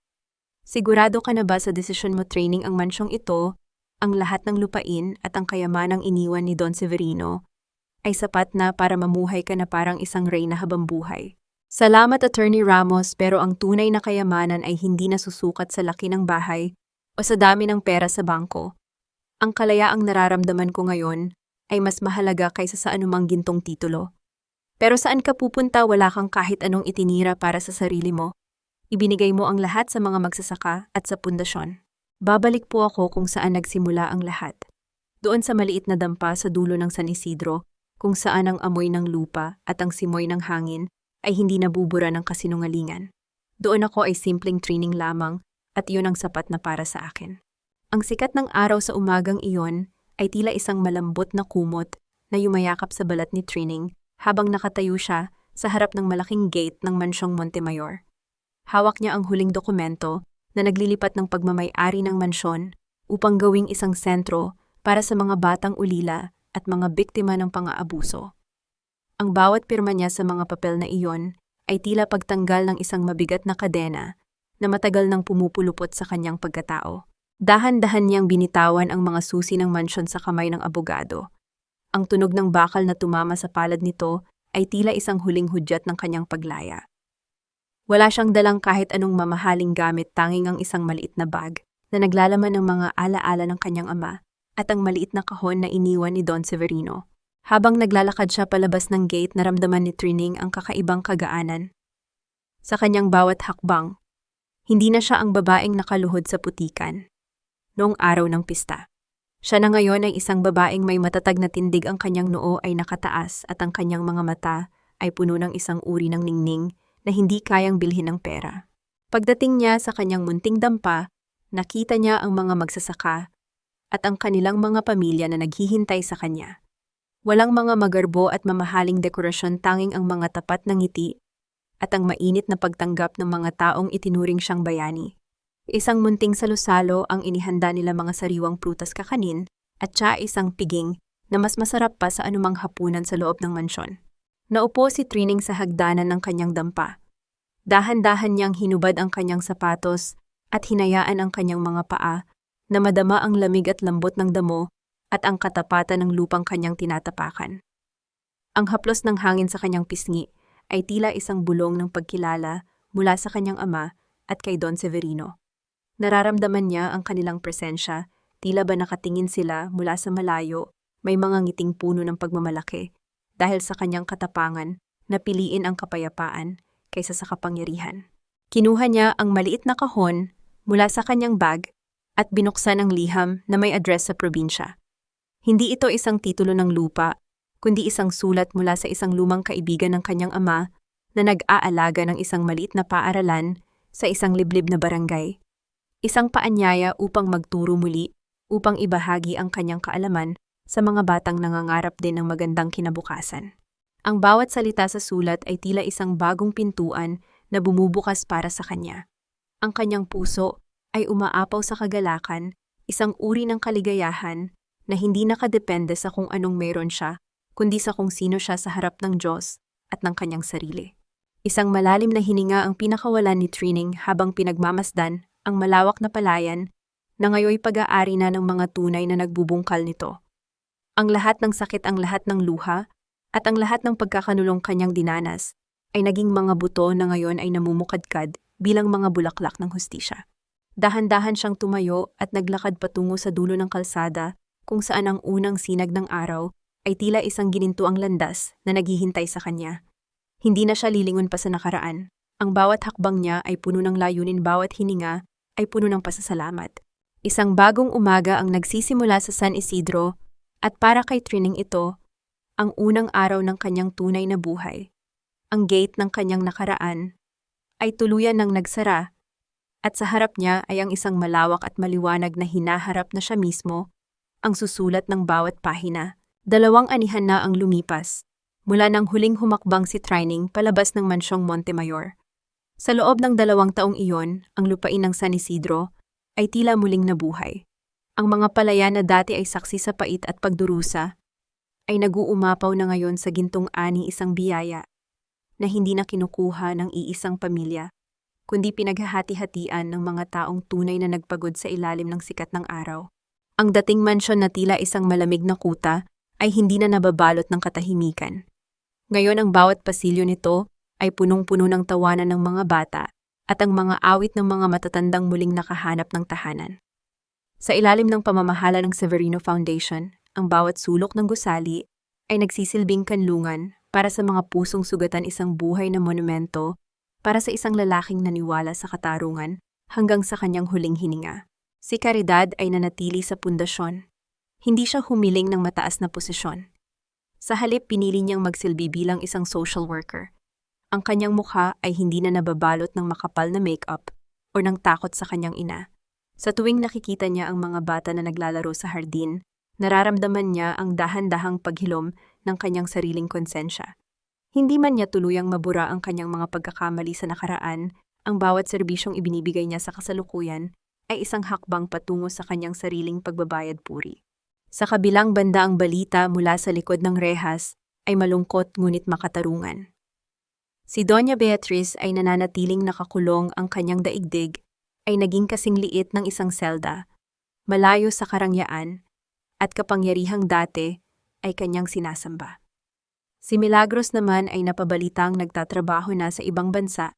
Sigurado ka na ba sa desisyon mo, Trining? Ang mansyong ito, ang lahat ng lupain at ang kayamanang iniwan ni Don Severino ay sapat na para mamuhay ka na parang isang reyna habang buhay. Salamat, Attorney Ramos, pero ang tunay na kayamanan ay hindi nasusukat sa laki ng bahay o sa dami ng pera sa bangko. Ang kalayaang nararamdaman ko ngayon ay mas mahalaga kaysa sa anumang gintong titulo. Pero saan ka pupunta? Wala kang kahit anong itinira para sa sarili mo. Ibinigay mo ang lahat sa mga magsasaka at sa pundasyon. Babalik po ako kung saan nagsimula ang lahat. Doon sa maliit na dampa sa dulo ng San Isidro, kung saan ang amoy ng lupa at ang simoy ng hangin ay hindi nabubura ng kasinungalingan. Doon ako ay simpleng Trining lamang at iyon ang sapat na para sa akin. Ang sikat ng araw sa umagang iyon ay tila isang malambot na kumot na yumayakap sa balat ni Trining habang nakatayo siya sa harap ng malaking gate ng mansyong Montemayor. Hawak niya ang huling dokumento na naglilipat ng pagmamay-ari ng mansyon upang gawing isang sentro para sa mga batang ulila at mga biktima ng pang-aabuso. Ang bawat pirma niya sa mga papel na iyon ay tila pagtanggal ng isang mabigat na kadena na matagal nang pumupulupot sa kanyang pagkatao. Dahan-dahan niyang binitawan ang mga susi ng mansyon sa kamay ng abogado. Ang tunog ng bakal na tumama sa palad nito ay tila isang huling hudyat ng kanyang paglaya. Wala siyang dalang kahit anong mamahaling gamit, tanging ang isang maliit na bag na naglalaman ng mga alaala ng kanyang ama at ang maliit na kahon na iniwan ni Don Severino. Habang naglalakad siya palabas ng gate, naramdaman ni Trining ang kakaibang kagaanan. Sa kanyang bawat hakbang, hindi na siya ang babaeng nakaluhod sa putikan noong araw ng pista. Siya na ngayon ay isang babaeng may matatag na tindig, ang kanyang noo ay nakataas at ang kanyang mga mata ay puno ng isang uri ng ningning na hindi kayang bilhin ng pera. Pagdating niya sa kanyang munting dampa, nakita niya ang mga magsasaka at ang kanilang mga pamilya na naghihintay sa kanya. Walang mga magarbo at mamahaling dekorasyon, tanging ang mga tapat na ngiti at ang mainit na pagtanggap ng mga taong itinuring siyang bayani. Isang munting salusalo ang inihanda nila, mga sariwang prutas, kakanin at isang piging na mas masarap pa sa anumang hapunan sa loob ng mansyon. Naupo si Trining sa hagdanan ng kanyang dampa. Dahan-dahan niyang hinubad ang kanyang sapatos at hinayaan ang kanyang mga paa na madama ang lamig at lambot ng damo at ang katapatan ng lupang kanyang tinatapakan. Ang haplos ng hangin sa kanyang pisngi ay tila isang bulong ng pagkilala mula sa kanyang ama at kay Don Severino. Nararamdaman niya ang kanilang presensya, tila ba nakatingin sila mula sa malayo, may mga ngiting puno ng pagmamalaki, dahil sa kanyang katapangan na piliin ang kapayapaan kaysa sa kapangyarihan. Kinuha niya ang maliit na kahon mula sa kanyang bag at binuksan ang liham na may address sa probinsya. Hindi ito isang titulo ng lupa, kundi isang sulat mula sa isang lumang kaibigan ng kanyang ama na nag-aalaga ng isang maliit na paaralan sa isang liblib na barangay. Isang paanyaya upang magturo muli, upang ibahagi ang kanyang kaalaman sa mga batang nangangarap din ng magandang kinabukasan. Ang bawat salita sa sulat ay tila isang bagong pintuan na bumubukas para sa kanya. Ang kanyang puso ay umaapaw sa kagalakan, isang uri ng kaligayahan na hindi nakadepende sa kung anong meron siya kundi sa kung sino siya sa harap ng Diyos at ng kanyang sarili. Isang malalim na hininga ang pinakawalan ni Trining habang pinagmamasdan ang malawak na palayan na ngayoy pag-aari na ng mga tunay na nagbubungkal nito. Ang lahat ng sakit, ang lahat ng luha, at ang lahat ng pagkakanulong kanyang dinanas ay naging mga buto na ngayon ay namumukadkad bilang mga bulaklak ng hustisya. Dahan-dahan siyang tumayo at naglakad patungo sa dulo ng kalsada kung saan ang unang sinag ng araw ay tila isang ginintuang landas na naghihintay sa kanya. Hindi na siya lilingon pa sa nakaraan. Ang bawat hakbang niya ay puno ng layunin, bawat hininga ay puno ng pasasalamat. Isang bagong umaga ang nagsisimula sa San Isidro at para kay Trining ito, ang unang araw ng kanyang tunay na buhay. Ang gate ng kanyang nakaraan ay tuluyan ng nagsara at sa harap niya ay ang isang malawak at maliwanag na hinaharap na siya mismo ang susulat ng bawat pahina. 2 anihan na ang lumipas mula nang huling humakbang si Trining palabas ng mansyong Montemayor. Sa loob ng 2 taong iyon, ang lupain ng San Isidro ay tila muling nabuhay. Ang mga palayan na dati ay saksi sa pait at pagdurusa ay nag-uumapaw na ngayon sa gintong ani, isang biyaya na hindi na kinukuha ng iisang pamilya, kundi pinaghahati-hatian ng mga taong tunay na nagpagod sa ilalim ng sikat ng araw. Ang dating mansyon na tila isang malamig na kuta ay hindi na nababalot ng katahimikan. Ngayon ang bawat pasilyo nito ay punong-puno ng tawanan ng mga bata at ang mga awit ng mga matatandang muling nakahanap ng tahanan. Sa ilalim ng pamamahala ng Severino Foundation, ang bawat sulok ng gusali ay nagsisilbing kanlungan para sa mga pusong sugatan, isang buhay na monumento para sa isang lalaking naniwala sa katarungan hanggang sa kanyang huling hininga. Si Caridad ay nanatili sa pundasyon. Hindi siya humiling ng mataas na posisyon. Sa halip, pinili niyang magsilbi bilang isang social worker. Ang kanyang mukha ay hindi na nababalot ng makapal na makeup o ng takot sa kanyang ina. Sa tuwing nakikita niya ang mga bata na naglalaro sa hardin, nararamdaman niya ang dahan-dahang paghilom ng kanyang sariling konsensya. Hindi man niya tuluyang mabura ang kanyang mga pagkakamali sa nakaraan, ang bawat serbisyong ibinibigay niya sa kasalukuyan ay isang hakbang patungo sa kanyang sariling pagbabayad puri. Sa kabilang banda, ang balita mula sa likod ng rehas ay malungkot ngunit makatarungan. Si Doña Beatriz ay nananatiling nakakulong, ang kanyang daigdig ay naging kasing liit ng isang selda, malayo sa karangyaan at kapangyarihang dati ay kanyang sinasamba. Si Milagros naman ay napabalitang nagtatrabaho na sa ibang bansa,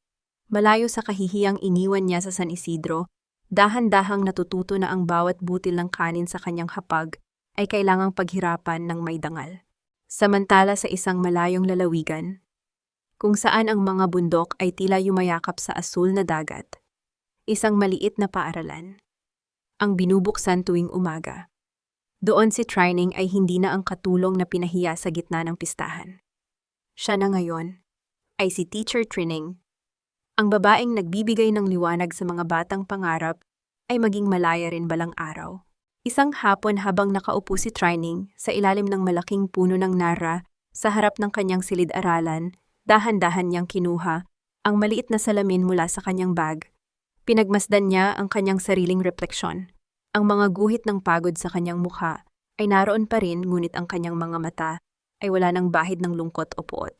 malayo sa kahihiyang iniwan niya sa San Isidro, dahan-dahang natututo na ang bawat butil ng kanin sa kanyang hapag ay kailangang paghirapan ng may dangal. Samantala sa isang malayong lalawigan, kung saan ang mga bundok ay tila yumayakap sa asul na dagat, isang maliit na paaralan ang binubuksan tuwing umaga. Doon si Trining ay hindi na ang katulong na pinahiya sa gitna ng pistahan. Siya na ngayon ay si Teacher Trining, ang babaeng nagbibigay ng liwanag sa mga batang pangarap ay maging malaya rin balang araw. Isang hapon habang nakaupo si Trining sa ilalim ng malaking puno ng nara sa harap ng kanyang silid-aralan, dahan-dahan niyang kinuha ang maliit na salamin mula sa kanyang bag. Pinagmasdan niya ang kanyang sariling refleksyon. Ang mga guhit ng pagod sa kanyang mukha ay naroon pa rin, ngunit ang kanyang mga mata ay wala ng bahid ng lungkot o puot.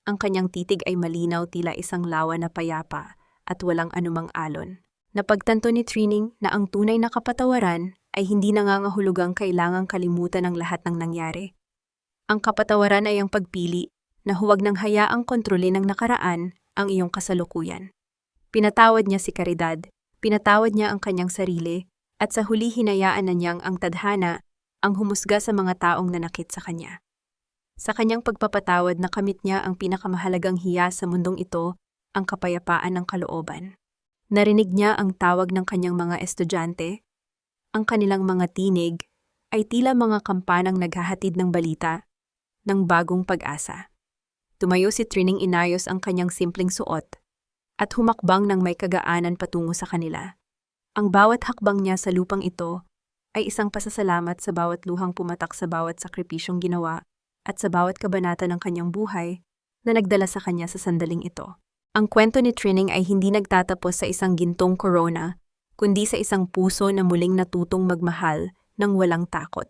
Ang kanyang titig ay malinaw, tila isang lawa na payapa at walang anumang alon. Napagtanto ni Trining na ang tunay na kapatawaran ay hindi nangangahulugang kailangang kalimutan ang lahat ng nangyari. Ang kapatawaran ay ang pagpili na huwag nang hayaang kontrolin ng nakaraan ang iyong kasalukuyan. Pinatawad niya si Caridad, pinatawad niya ang kanyang sarili, at sa huli hinayaan na niyang ang tadhana ang humusga sa mga taong nanakit sa kanya. Sa kanyang pagpapatawad, nakamit niya ang pinakamahalagang hiya sa mundong ito, ang kapayapaan ng kalooban. Narinig niya ang tawag ng kanyang mga estudyante. Ang kanilang mga tinig ay tila mga kampanang naghahatid ng balita ng bagong pag-asa. Tumayo si Trining, inayos ang kanyang simpleng suot at humakbang ng may kagaanan patungo sa kanila. Ang bawat hakbang niya sa lupang ito ay isang pasasalamat sa bawat luhang pumatak, sa bawat sakripisyong ginawa, at sa bawat kabanata ng kanyang buhay na nagdala sa kanya sa sandaling ito. Ang kwento ni Trining ay hindi nagtatapos sa isang gintong corona, kundi sa isang puso na muling natutong magmahal ng walang takot.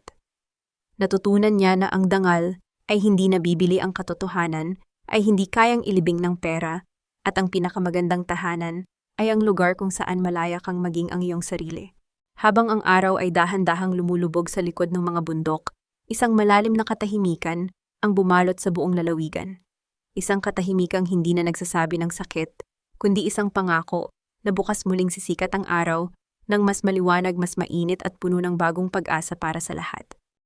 Natutunan niya na ang dangal ay hindi nabibili ang katotohanan, ay hindi kayang ilibing ng pera, at ang pinakamagandang tahanan ay ang lugar kung saan malaya kang maging ang iyong sarili. Habang ang araw ay dahan-dahang lumulubog sa likod ng mga bundok, isang malalim na katahimikan ang bumalot sa buong lalawigan. Isang katahimikang hindi na nagsasabi ng sakit, kundi isang pangako na bukas muling sisikat ang araw ng mas maliwanag, mas mainit at puno ng bagong pag-asa para sa lahat.